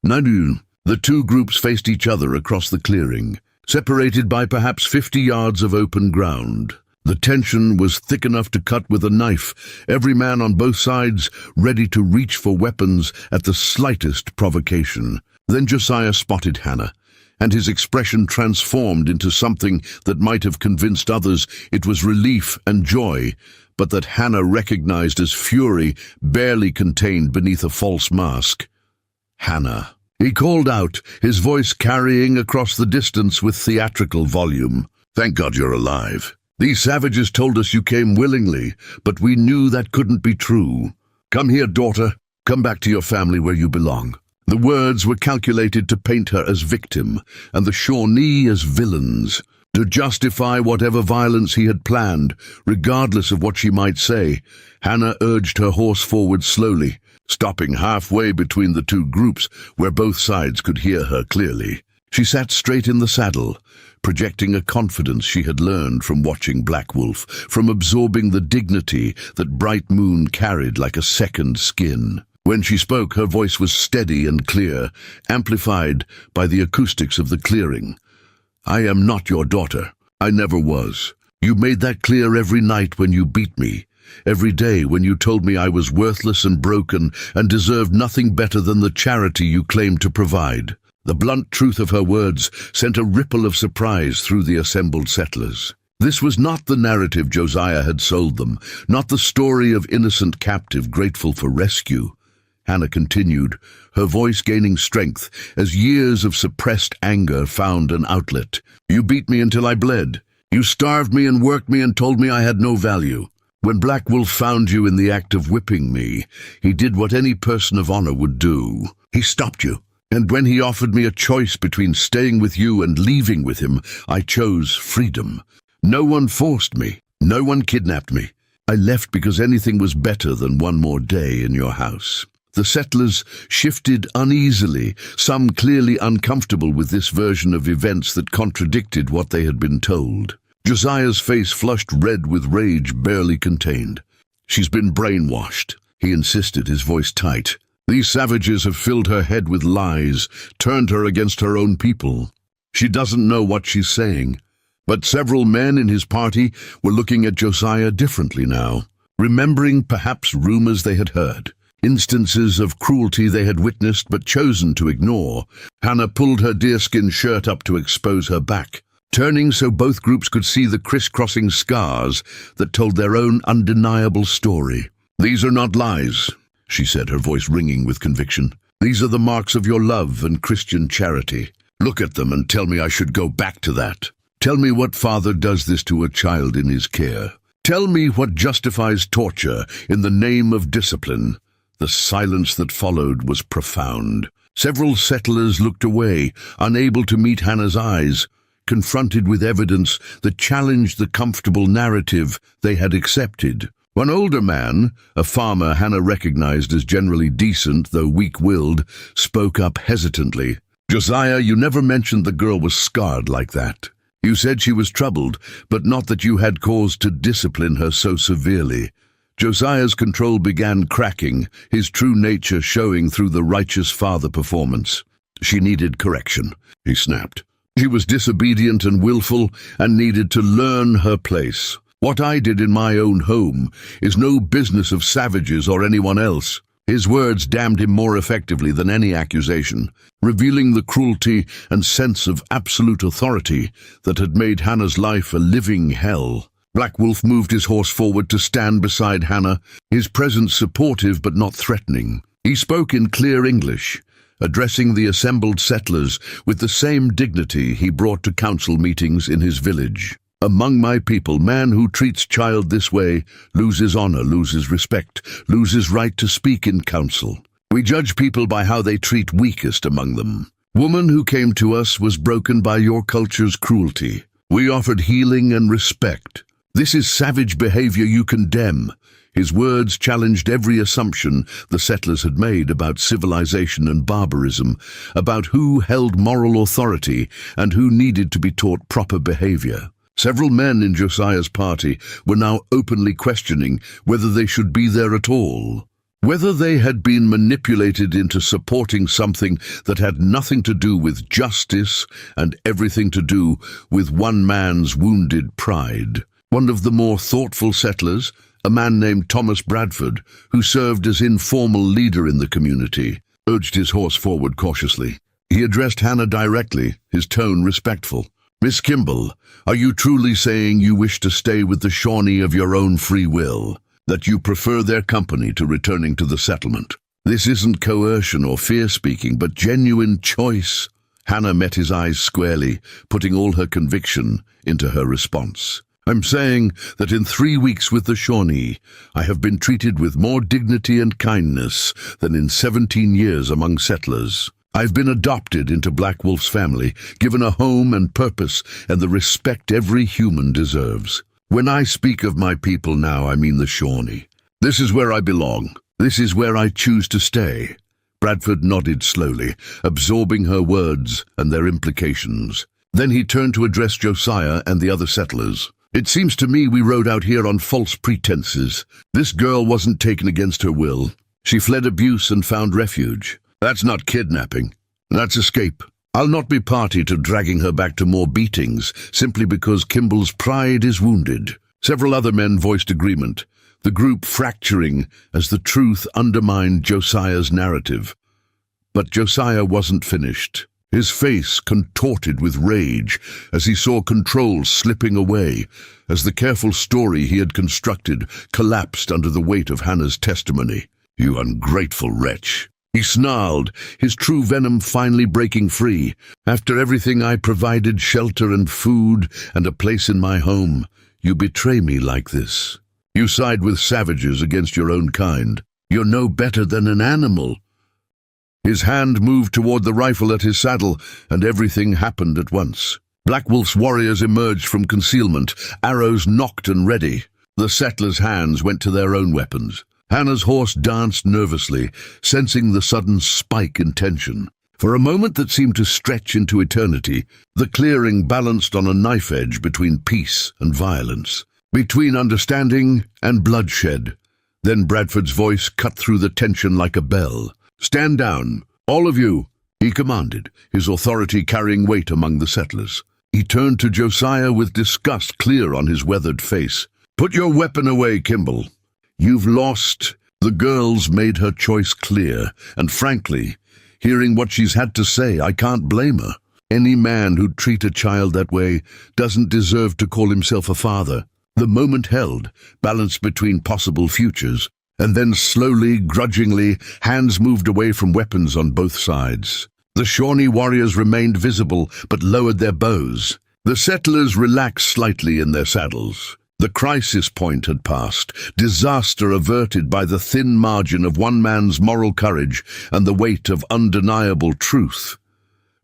[SPEAKER 1] Nadu, the two groups faced each other across the clearing, separated by perhaps 50 yards of open ground. The tension was thick enough to cut with a knife, every man on both sides ready to reach for weapons at the slightest provocation. Then Josiah spotted Hannah, and his expression transformed into something that might have convinced others it was relief and joy, but that Hannah recognized as fury barely contained beneath a false mask. Hannah. He called out, his voice carrying across the distance with theatrical volume. Thank God you're alive. These savages told us you came willingly, but we knew that couldn't be true. Come here, daughter. Come back to your family where you belong. The words were calculated to paint her as victim, and the Shawnee as villains, to justify whatever violence he had planned, regardless of what she might say. Hannah urged her horse forward slowly, stopping halfway between the two groups where both sides could hear her clearly. She sat straight in the saddle, projecting a confidence she had learned from watching Black Wolf, from absorbing the dignity that Bright Moon carried like a second skin. When she spoke, her voice was steady and clear, amplified by the acoustics of the clearing. I am not your daughter. I never was. You made that clear every night when you beat me, every day when you told me I was worthless and broken and deserved nothing better than the charity you claimed to provide. The blunt truth of her words sent a ripple of surprise through the assembled settlers. This was not the narrative Josiah had sold them, not the story of innocent captive grateful for rescue. Hannah continued, her voice gaining strength as years of suppressed anger found an outlet. You beat me until I bled. You starved me and worked me and told me I had no value. When Black Wolf found you in the act of whipping me, he did what any person of honor would do. He stopped you. And when he offered me a choice between staying with you and leaving with him, I chose freedom. No one forced me. No one kidnapped me. I left because anything was better than one more day in your house. The settlers shifted uneasily, some clearly uncomfortable with this version of events that contradicted what they had been told. Josiah's face flushed red with rage barely contained. She's been brainwashed, he insisted, his voice tight. These savages have filled her head with lies, turned her against her own people. She doesn't know what she's saying. But several men in his party were looking at Josiah differently now, remembering perhaps rumors they had heard, instances of cruelty they had witnessed but chosen to ignore. Hannah pulled her deerskin shirt up to expose her back, turning so both groups could see the crisscrossing scars that told their own undeniable story. These are not lies, she said, her voice ringing with conviction. These are the marks of your love and Christian charity. Look at them and tell me I should go back to that. Tell me what father does this to a child in his care. Tell me what justifies torture in the name of discipline." The silence that followed was profound. Several settlers looked away, unable to meet Hannah's eyes, confronted with evidence that challenged the comfortable narrative they had accepted. One older man, a farmer Hannah recognized as generally decent though weak-willed, spoke up hesitantly. "Josiah, you never mentioned the girl was scarred like that. You said she was troubled, but not that you had cause to discipline her so severely." Josiah's control began cracking, his true nature showing through the righteous father performance. "She needed correction," he snapped. "She was disobedient and willful and needed to learn her place. What I did in my own home is no business of savages or anyone else." His words damned him more effectively than any accusation, revealing the cruelty and sense of absolute authority that had made Hannah's life a living hell. Black Wolf moved his horse forward to stand beside Hannah, his presence supportive but not threatening. He spoke in clear English, addressing the assembled settlers with the same dignity he brought to council meetings in his village. "Among my people, man who treats child this way loses honor, loses respect, loses right to speak in council. We judge people by how they treat weakest among them. Woman who came to us was broken by your culture's cruelty. We offered healing and respect. This is savage behavior you condemn." His words challenged every assumption the settlers had made about civilization and barbarism, about who held moral authority and who needed to be taught proper behavior. Several men in Josiah's party were now openly questioning whether they should be there at all, whether they had been manipulated into supporting something that had nothing to do with justice and everything to do with one man's wounded pride. One of the more thoughtful settlers, a man named Thomas Bradford, who served as informal leader in the community, urged his horse forward cautiously. He addressed Hannah directly, his tone respectful. "Miss Kimball, are you truly saying you wish to stay with the Shawnee of your own free will, that you prefer their company to returning to the settlement? This isn't coercion or fear-speaking, but genuine choice." Hannah met his eyes squarely, putting all her conviction into her response. "I'm saying that in 3 weeks with the Shawnee, I have been treated with more dignity and kindness than in 17 years among settlers. I've been adopted into Black Wolf's family, given a home and purpose and the respect every human deserves. When I speak of my people now, I mean the Shawnee. This is where I belong. This is where I choose to stay." Bradford nodded slowly, absorbing her words and their implications. Then he turned to address Josiah and the other settlers. "It seems to me we rode out here on false pretenses. This girl wasn't taken against her will. She fled abuse and found refuge. That's not kidnapping. That's escape. I'll not be party to dragging her back to more beatings simply because Kimball's pride is wounded." Several other men voiced agreement, the group fracturing as the truth undermined Josiah's narrative. But Josiah wasn't finished. His face contorted with rage as he saw control slipping away, as the careful story he had constructed collapsed under the weight of Hannah's testimony. "You ungrateful wretch," he snarled, his true venom finally breaking free. "After everything I provided, shelter and food and a place in my home, you betray me like this. You side with savages against your own kind. You're no better than an animal." His hand moved toward the rifle at his saddle, and everything happened at once. Black Wolf's warriors emerged from concealment, arrows nocked and ready. The settlers' hands went to their own weapons. Hannah's horse danced nervously, sensing the sudden spike in tension. For a moment that seemed to stretch into eternity, the clearing balanced on a knife edge between peace and violence, between understanding and bloodshed. Then Bradford's voice cut through the tension like a bell. "Stand down, all of you," he commanded, his authority carrying weight among the settlers. He turned to Josiah with disgust clear on his weathered face. "Put your weapon away, Kimball. You've lost." The girl's made her choice clear, and frankly, hearing what she's had to say, I can't blame her. Any man who'd treat a child that way doesn't deserve to call himself a father. The moment held, balanced between possible futures, and then slowly, grudgingly, hands moved away from weapons on both sides. The Shawnee warriors remained visible, but lowered their bows. The settlers relaxed slightly in their saddles. The crisis point had passed, disaster averted by the thin margin of one man's moral courage and the weight of undeniable truth.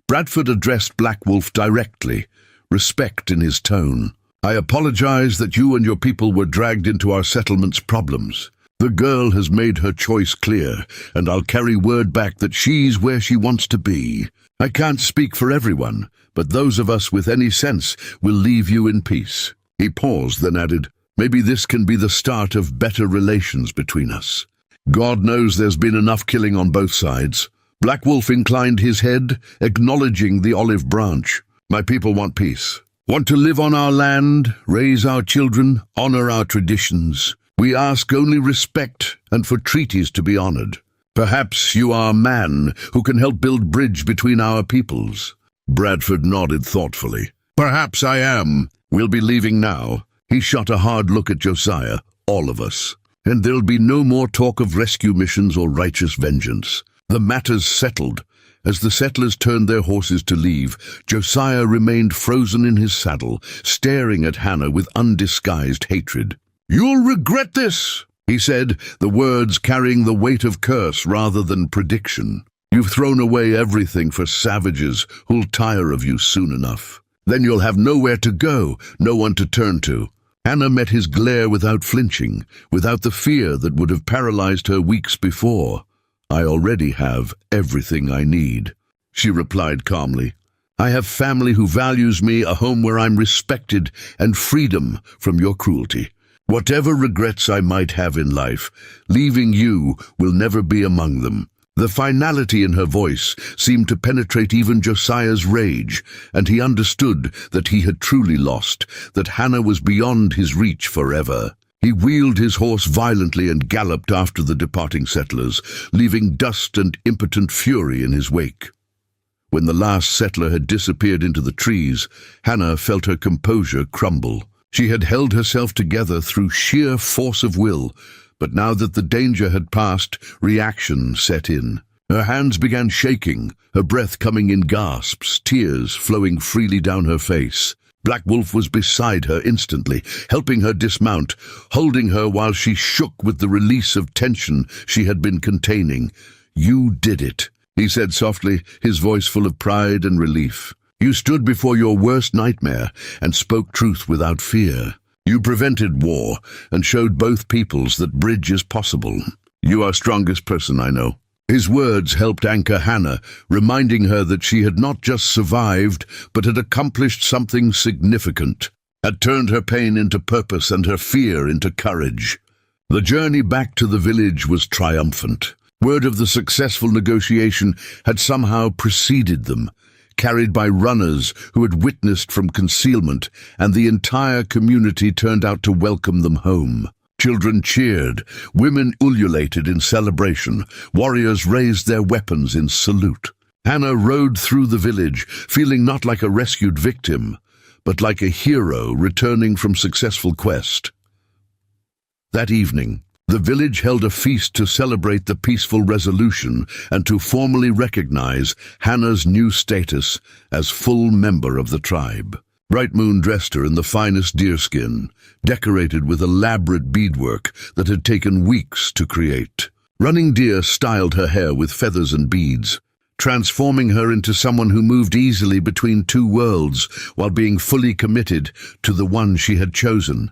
[SPEAKER 1] Bradford addressed Black Wolf directly, respect in his tone. "I apologize that you and your people were dragged into our settlement's problems. The girl has made her choice clear, and I'll carry word back that she's where she wants to be. I can't speak for everyone, but those of us with any sense will leave you in peace." He paused, then added, "Maybe this can be the start of better relations between us. God knows there's been enough killing on both sides." Black Wolf inclined his head, acknowledging the olive branch. "My people want peace. Want to live on our land, raise our children, honor our traditions. We ask only respect and for treaties to be honored. Perhaps you are a man who can help build bridge between our peoples." Bradford nodded thoughtfully. "Perhaps I am. We'll be leaving now." He shot a hard look at Josiah, "All of us. And there'll be no more talk of rescue missions or righteous vengeance. The matter's settled." As the settlers turned their horses to leave, Josiah remained frozen in his saddle, staring at Hannah with undisguised hatred. "You'll regret this," he said, the words carrying the weight of curse rather than prediction. "You've thrown away everything for savages who'll tire of you soon enough. Then you'll have nowhere to go, no one to turn to." Hannah met his glare without flinching, without the fear that would have paralyzed her weeks before. "I already have everything I need," she replied calmly. "I have family who values me, a home where I'm respected, and freedom from your cruelty. Whatever regrets I might have in life, leaving you will never be among them." The finality in her voice seemed to penetrate even Josiah's rage, and he understood that he had truly lost, that Hannah was beyond his reach forever. He wheeled his horse violently and galloped after the departing settlers, leaving dust and impotent fury in his wake. When the last settler had disappeared into the trees, Hannah felt her composure crumble. She had held herself together through sheer force of will, but now that the danger had passed, reaction set in. Her hands began shaking, her breath coming in gasps, tears flowing freely down her face. Black Wolf was beside her instantly, helping her dismount, holding her while she shook with the release of tension she had been containing. "You did it," he said softly, his voice full of pride and relief. "You stood before your worst nightmare and spoke truth without fear. You prevented war and showed both peoples that bridge is possible. You are the strongest person I know." His words helped anchor Hannah, reminding her that she had not just survived, but had accomplished something significant, had turned her pain into purpose and her fear into courage. The journey back to the village was triumphant. Word of the successful negotiation had somehow preceded them, carried by runners who had witnessed from concealment, and the entire community turned out to welcome them home. Children cheered, women ululated in celebration, warriors raised their weapons in salute. Hannah rode through the village, feeling not like a rescued victim, but like a hero returning from successful quest. That evening, the village held a feast to celebrate the peaceful resolution and to formally recognize Hannah's new status as full member of the tribe. Bright Moon dressed her in the finest deerskin, decorated with elaborate beadwork that had taken weeks to create. Running Deer styled her hair with feathers and beads, transforming her into someone who moved easily between two worlds while being fully committed to the one she had chosen.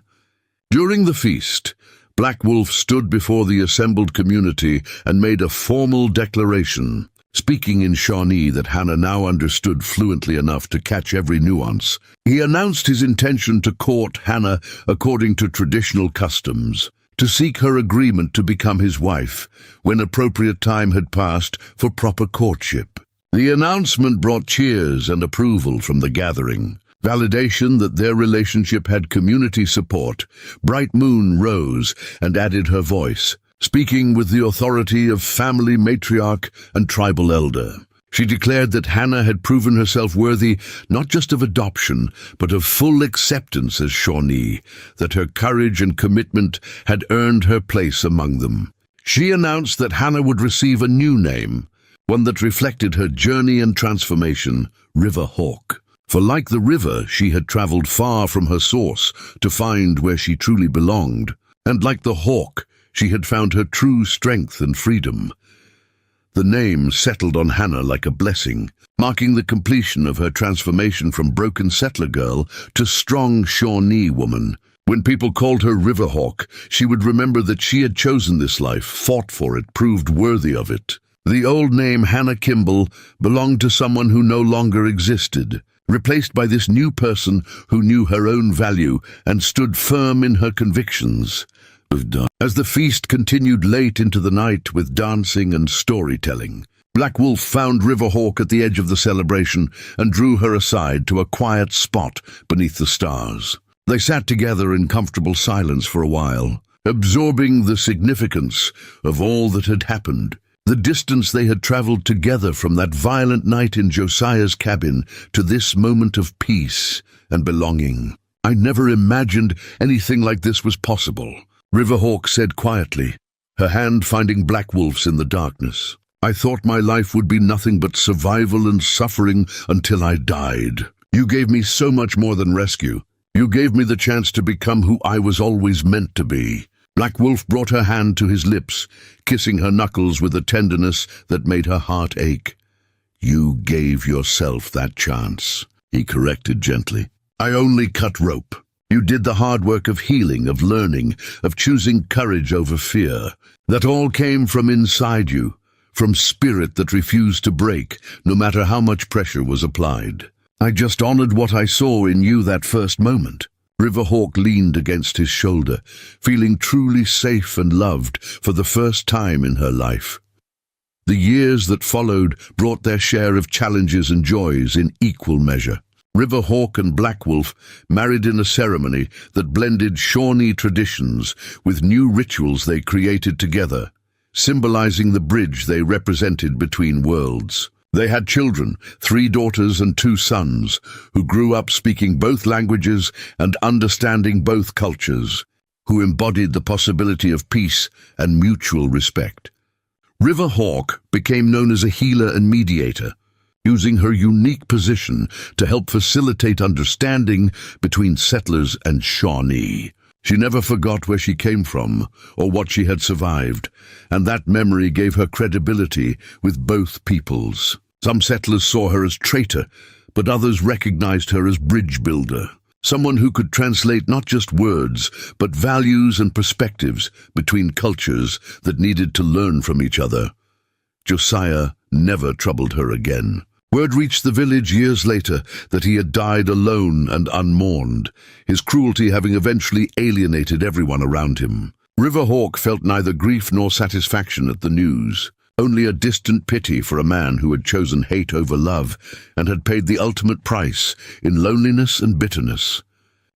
[SPEAKER 1] During the feast, Black Wolf stood before the assembled community and made a formal declaration. Speaking in Shawnee that Hannah now understood fluently enough to catch every nuance, he announced his intention to court Hannah according to traditional customs, to seek her agreement to become his wife when appropriate time had passed for proper courtship. The announcement brought cheers and approval from the gathering. Validation that their relationship had community support. Bright Moon rose and added her voice, speaking with the authority of family matriarch and tribal elder. She declared that Hannah had proven herself worthy not just of adoption, but of full acceptance as Shawnee, that her courage and commitment had earned her place among them. She announced that Hannah would receive a new name, one that reflected her journey and transformation, River Hawk. For like the river, she had traveled far from her source to find where she truly belonged. And like the hawk, she had found her true strength and freedom. The name settled on Hannah like a blessing, marking the completion of her transformation from broken settler girl to strong Shawnee woman. When people called her Riverhawk, she would remember that she had chosen this life, fought for it, proved worthy of it. The old name Hannah Kimball belonged to someone who no longer existed, replaced by this new person who knew her own value and stood firm in her convictions. As the feast continued late into the night with dancing and storytelling, Black Wolf found Riverhawk at the edge of the celebration and drew her aside to a quiet spot beneath the stars. They sat together in comfortable silence for a while, absorbing the significance of all that had happened. The distance they had traveled together from that violent night in Josiah's cabin to this moment of peace and belonging. I never imagined anything like this was possible, Riverhawk said quietly, her hand finding Black Wolf's in the darkness. I thought my life would be nothing but survival and suffering until I died. You gave me so much more than rescue. You gave me the chance to become who I was always meant to be. Black Wolf brought her hand to his lips, kissing her knuckles with a tenderness that made her heart ache. You gave yourself that chance, he corrected gently. I only cut rope. You did the hard work of healing, of learning, of choosing courage over fear. That all came from inside you, from spirit that refused to break, no matter how much pressure was applied. I just honored what I saw in you that first moment. Riverhawk leaned against his shoulder, feeling truly safe and loved for the first time in her life. The years that followed brought their share of challenges and joys in equal measure. Riverhawk and Black Wolf married in a ceremony that blended Shawnee traditions with new rituals they created together, symbolizing the bridge they represented between worlds. They had children, 3 daughters and 2 sons, who grew up speaking both languages and understanding both cultures, who embodied the possibility of peace and mutual respect. Riverhawk became known as a healer and mediator, using her unique position to help facilitate understanding between settlers and Shawnee. She never forgot where she came from or what she had survived, and that memory gave her credibility with both peoples. Some settlers saw her as traitor, but others recognized her as bridge builder, someone who could translate not just words, but values and perspectives between cultures that needed to learn from each other. Josiah never troubled her again. Word reached the village years later that he had died alone and unmourned, his cruelty having eventually alienated everyone around him. Riverhawk felt neither grief nor satisfaction at the news, only a distant pity for a man who had chosen hate over love and had paid the ultimate price in loneliness and bitterness.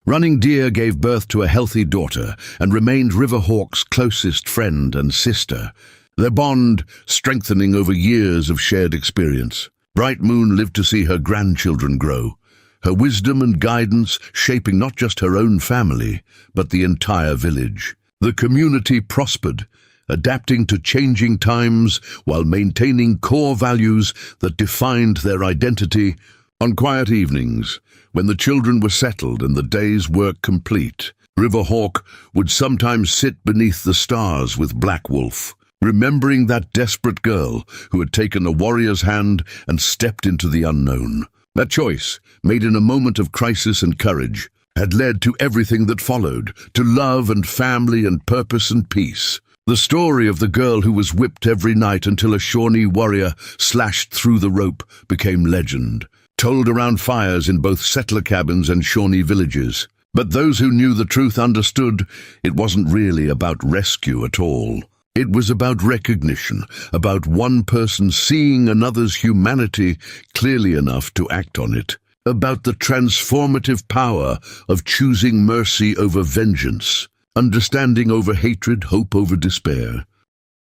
[SPEAKER 1] Running Deer gave birth to a healthy daughter and remained Riverhawk's closest friend and sister, their bond strengthening over years of shared experience. Bright Moon lived to see her grandchildren grow, her wisdom and guidance shaping not just her own family, but the entire village. The community prospered, adapting to changing times while maintaining core values that defined their identity. On quiet evenings, when the children were settled and the day's work complete, Riverhawk would sometimes sit beneath the stars with Black Wolf, remembering that desperate girl who had taken a warrior's hand and stepped into the unknown. That choice, made in a moment of crisis and courage, had led to everything that followed, to love and family and purpose and peace. The story of the girl who was whipped every night until a Shawnee warrior slashed through the rope became legend, told around fires in both settler cabins and Shawnee villages. But those who knew the truth understood it wasn't really about rescue at all. It was about recognition, about one person seeing another's humanity clearly enough to act on it, about the transformative power of choosing mercy over vengeance, understanding over hatred, hope over despair.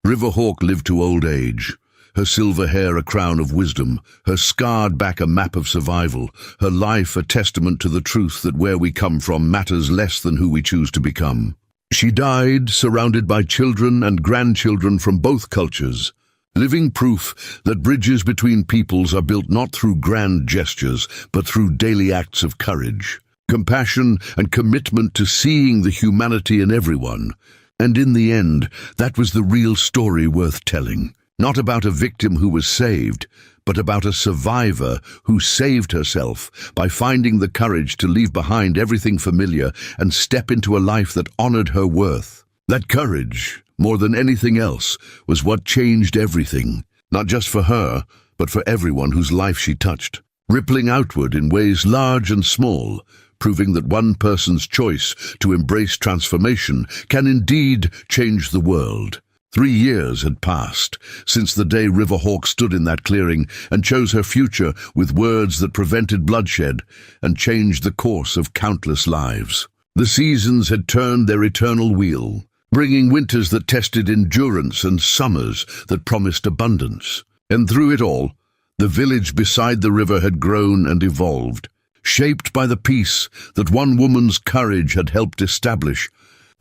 [SPEAKER 1] Riverhawk lived to old age, her silver hair a crown of wisdom, her scarred back a map of survival, her life a testament to the truth that where we come from matters less than who we choose to become. She died surrounded by children and grandchildren from both cultures, living proof that bridges between peoples are built not through grand gestures, but through daily acts of courage, compassion, and commitment to seeing the humanity in everyone. And in the end, that was the real story worth telling. Not about a victim who was saved, but about a survivor who saved herself by finding the courage to leave behind everything familiar and step into a life that honored her worth. That courage, more than anything else, was what changed everything, not just for her, but for everyone whose life she touched, rippling outward in ways large and small, proving that one person's choice to embrace transformation can indeed change the world. 3 years had passed since the day Riverhawk stood in that clearing and chose her future with words that prevented bloodshed and changed the course of countless lives. The seasons had turned their eternal wheel, bringing winters that tested endurance and summers that promised abundance. And through it all, the village beside the river had grown and evolved, shaped by the peace that one woman's courage had helped establish.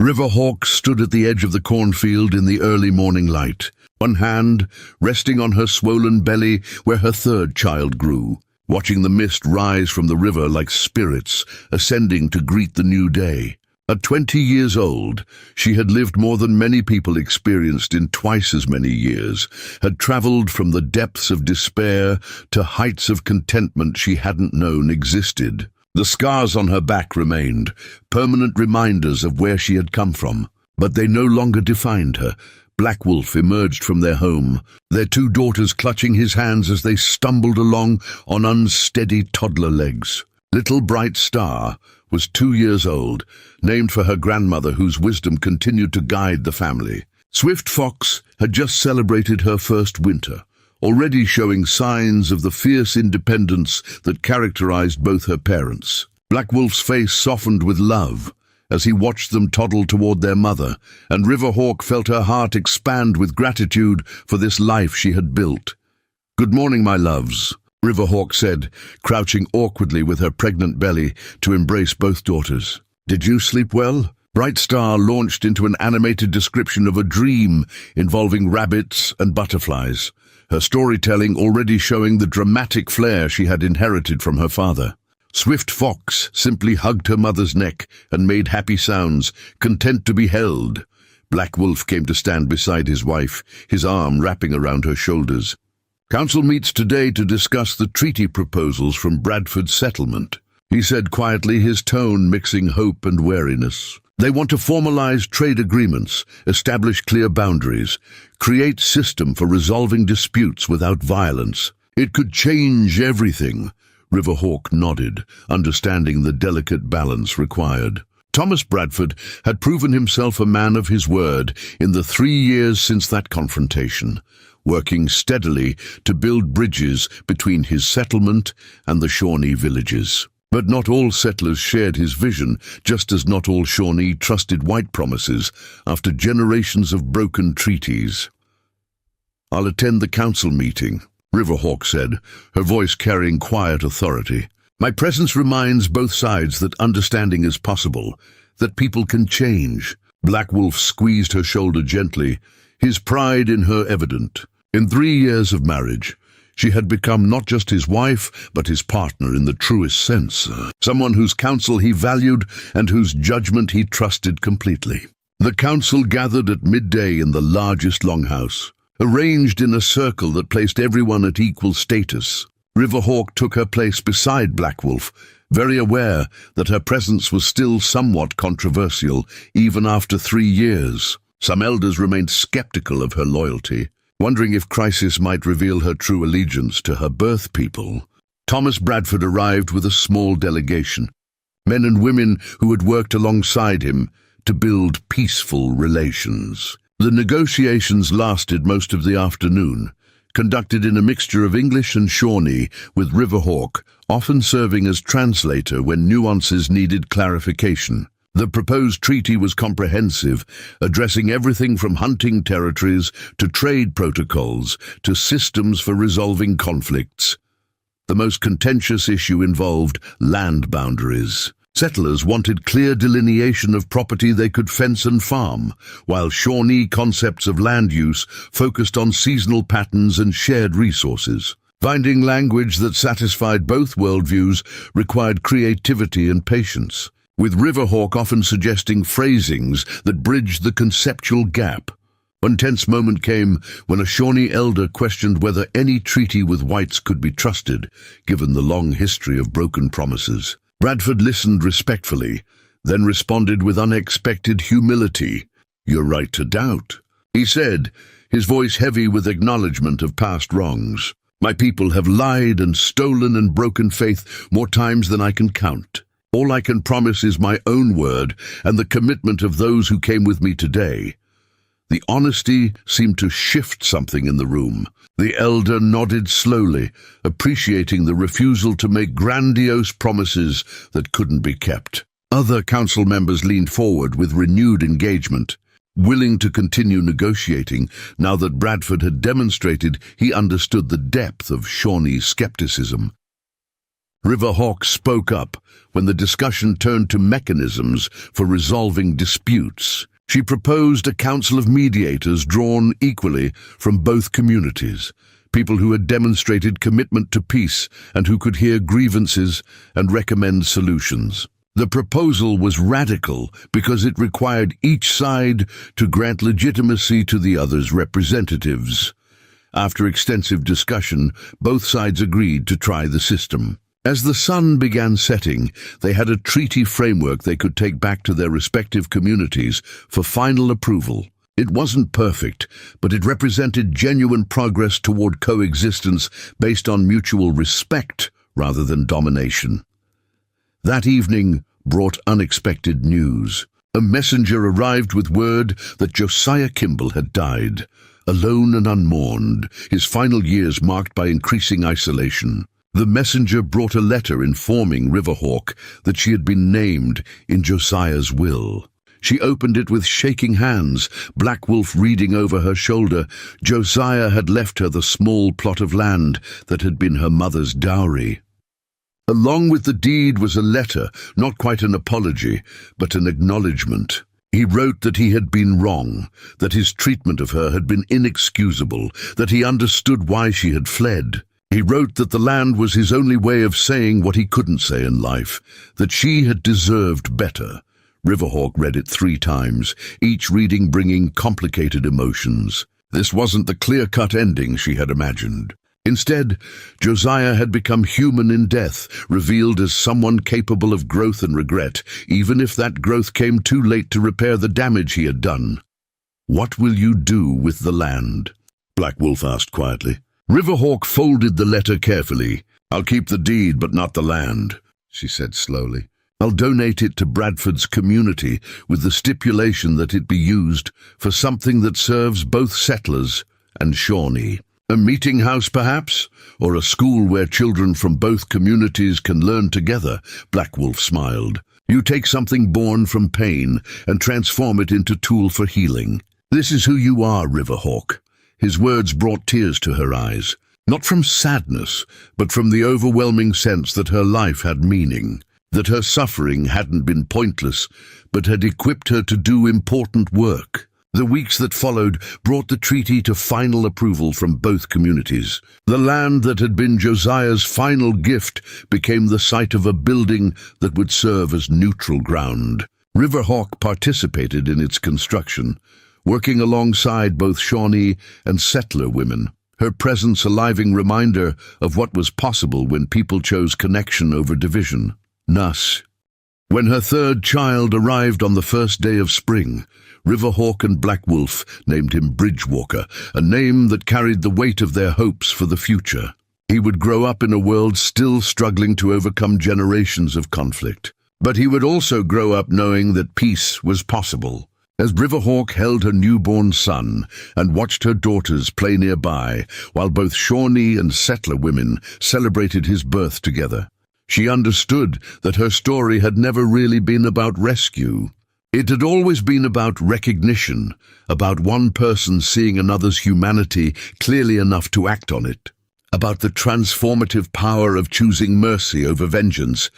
[SPEAKER 1] Riverhawk stood at the edge of the cornfield in the early morning light, one hand resting on her swollen belly where her third child grew, watching the mist rise from the river like spirits ascending to greet the new day. At 20 years old, she had lived more than many people experienced in twice as many years, had traveled from the depths of despair to heights of contentment she hadn't known existed. The scars on her back remained, permanent reminders of where she had come from, but they no longer defined her. Black Wolf emerged from their home, their 2 daughters clutching his hands as they stumbled along on unsteady toddler legs. Little Bright Star was 2 years old, named for her grandmother whose wisdom continued to guide the family. Swift Fox had just celebrated her first winter, already showing signs of the fierce independence that characterized both her parents. Black Wolf's face softened with love as he watched them toddle toward their mother, and Riverhawk felt her heart expand with gratitude for this life she had built. "Good morning, my loves," Riverhawk said, crouching awkwardly with her pregnant belly to embrace both daughters. "Did you sleep well?" Bright Star launched into an animated description of a dream involving rabbits and butterflies, her storytelling already showing the dramatic flair she had inherited from her father. Swift Fox simply hugged her mother's neck and made happy sounds, content to be held. Black Wolf came to stand beside his wife, his arm wrapping around her shoulders. "Council meets today to discuss the treaty proposals from Bradford's settlement," he said quietly, his tone mixing hope and wariness. "They want to formalize trade agreements, establish clear boundaries, create system for resolving disputes without violence. It could change everything." Riverhawk nodded, understanding the delicate balance required. Thomas Bradford had proven himself a man of his word in the 3 years since that confrontation, working steadily to build bridges between his settlement and the Shawnee villages. But not all settlers shared his vision, just as not all Shawnee trusted white promises after generations of broken treaties. "I'll attend the council meeting," Riverhawk said, her voice carrying quiet authority. "My presence reminds both sides that understanding is possible, that people can change." Black Wolf squeezed her shoulder gently, his pride in her evident. In 3 years of marriage, she had become not just his wife, but his partner in the truest sense, someone whose counsel he valued and whose judgment he trusted completely. The council gathered at midday in the largest longhouse, arranged in a circle that placed everyone at equal status. Riverhawk took her place beside Black Wolf, very aware that her presence was still somewhat controversial, even after 3 years. Some elders remained skeptical of her loyalty, wondering if crisis might reveal her true allegiance to her birth people. Thomas Bradford arrived with a small delegation, men and women who had worked alongside him to build peaceful relations. The negotiations lasted most of the afternoon, conducted in a mixture of English and Shawnee, with Riverhawk often serving as translator when nuances needed clarification. The proposed treaty was comprehensive, addressing everything from hunting territories to trade protocols to systems for resolving conflicts. The most contentious issue involved land boundaries. Settlers wanted clear delineation of property they could fence and farm, while Shawnee concepts of land use focused on seasonal patterns and shared resources. Finding language that satisfied both worldviews required creativity and patience, with Riverhawk often suggesting phrasings that bridged the conceptual gap. One tense moment came when a Shawnee elder questioned whether any treaty with whites could be trusted, given the long history of broken promises. Bradford listened respectfully, then responded with unexpected humility. "You're right to doubt," he said, his voice heavy with acknowledgement of past wrongs. "My people have lied and stolen and broken faith more times than I can count. All I can promise is my own word and the commitment of those who came with me today." The honesty seemed to shift something in the room. The elder nodded slowly, appreciating the refusal to make grandiose promises that couldn't be kept. Other council members leaned forward with renewed engagement, willing to continue negotiating now that Bradford had demonstrated he understood the depth of Shawnee's skepticism. Riverhawk spoke up when the discussion turned to mechanisms for resolving disputes. She proposed a council of mediators drawn equally from both communities, people who had demonstrated commitment to peace and who could hear grievances and recommend solutions. The proposal was radical because it required each side to grant legitimacy to the other's representatives. After extensive discussion, both sides agreed to try the system. As the sun began setting, they had a treaty framework they could take back to their respective communities for final approval. It wasn't perfect, but it represented genuine progress toward coexistence based on mutual respect rather than domination. That evening brought unexpected news. A messenger arrived with word that Josiah Kimball had died, alone and unmourned, his final years marked by increasing isolation. The messenger brought a letter informing Riverhawk that she had been named in Josiah's will. She opened it with shaking hands, Black Wolf reading over her shoulder. Josiah had left her the small plot of land that had been her mother's dowry. Along with the deed was a letter, not quite an apology, but an acknowledgement. He wrote that he had been wrong, that his treatment of her had been inexcusable, that he understood why she had fled. He wrote that the land was his only way of saying what he couldn't say in life, that she had deserved better. Riverhawk read it 3 times, each reading bringing complicated emotions. This wasn't the clear-cut ending she had imagined. Instead, Josiah had become human in death, revealed as someone capable of growth and regret, even if that growth came too late to repair the damage he had done. "What will you do with the land?" Black Wolf asked quietly. Riverhawk folded the letter carefully. "I'll keep the deed, but not the land," she said slowly. "I'll donate it to Bradford's community with the stipulation that it be used for something that serves both settlers and Shawnee. A meeting house, perhaps? Or a school where children from both communities can learn together," Black Wolf smiled. "You take something born from pain and transform it into tool for healing. This is who you are, Riverhawk." His words brought tears to her eyes, not from sadness, but from the overwhelming sense that her life had meaning, that her suffering hadn't been pointless, but had equipped her to do important work. The weeks that followed brought the treaty to final approval from both communities. The land that had been Josiah's final gift became the site of a building that would serve as neutral ground. Riverhawk participated in its construction, working alongside both Shawnee and settler women, her presence a living reminder of what was possible when people chose connection over division. Nuss. When her 3rd child arrived on the first day of spring, Riverhawk and Black Wolf named him Bridgewalker, a name that carried the weight of their hopes for the future. He would grow up in a world still struggling to overcome generations of conflict, but he would also grow up knowing that peace was possible. As Riverhawk held her newborn son and watched her daughters play nearby, while both Shawnee and settler women celebrated his birth together, she understood that her story had never really been about rescue. It had always been about recognition, about one person seeing another's humanity clearly enough to act on it, about the transformative power of choosing mercy over vengeance.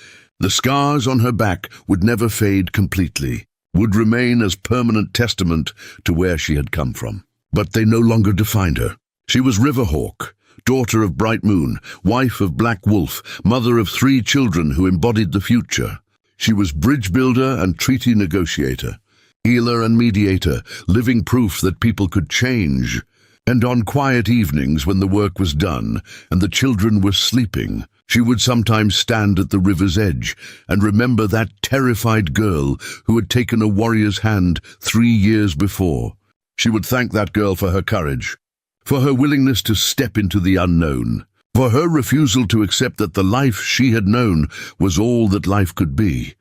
[SPEAKER 1] The scars on her back would never fade completely, would remain as permanent testament to where she had come from. But they no longer defined her. She was Riverhawk, daughter of Bright Moon, wife of Black Wolf, mother of 3 children who embodied the future. She was bridge builder and treaty negotiator, healer and mediator, living proof that people could change. And on quiet evenings when the work was done and the children were sleeping, she would sometimes stand at the river's edge and remember that terrified girl who had taken a warrior's hand 3 years before. She would thank that girl for her courage, for her willingness to step into the unknown, for her refusal to accept that the life she had known was all that life could be.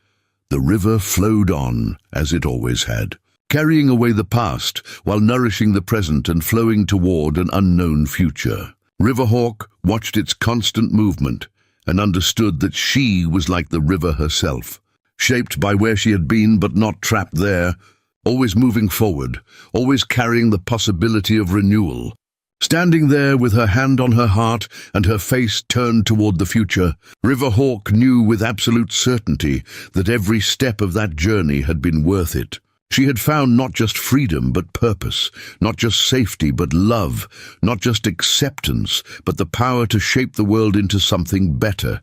[SPEAKER 1] The river flowed on, as it always had, carrying away the past while nourishing the present and flowing toward an unknown future. Riverhawk watched its constant movement and understood that she was like the river herself, shaped by where she had been but not trapped there, always moving forward, always carrying the possibility of renewal. Standing there with her hand on her heart and her face turned toward the future, Riverhawk knew with absolute certainty that every step of that journey had been worth it. She had found not just freedom but purpose, not just safety but love, not just acceptance but the power to shape the world into something better.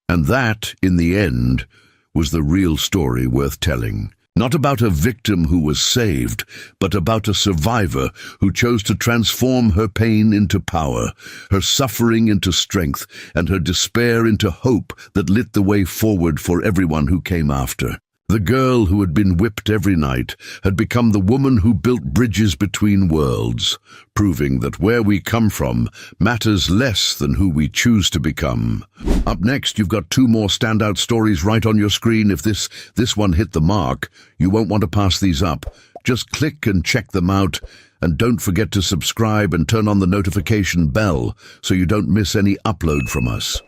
[SPEAKER 1] And that, in the end, was the real story worth telling. Not about a victim who was saved, but about a survivor who chose to transform her pain into power, her suffering into strength, and her despair into hope that lit the way forward for everyone who came after. The girl who had been whipped every night had become the woman who built bridges between worlds, proving that where we come from matters less than who we choose to become. Up next, you've got 2 more standout stories right on your screen. If this one hit the mark, you won't want to pass these up. Just click and check them out, and don't forget to subscribe and turn on the notification bell so you don't miss any upload from us.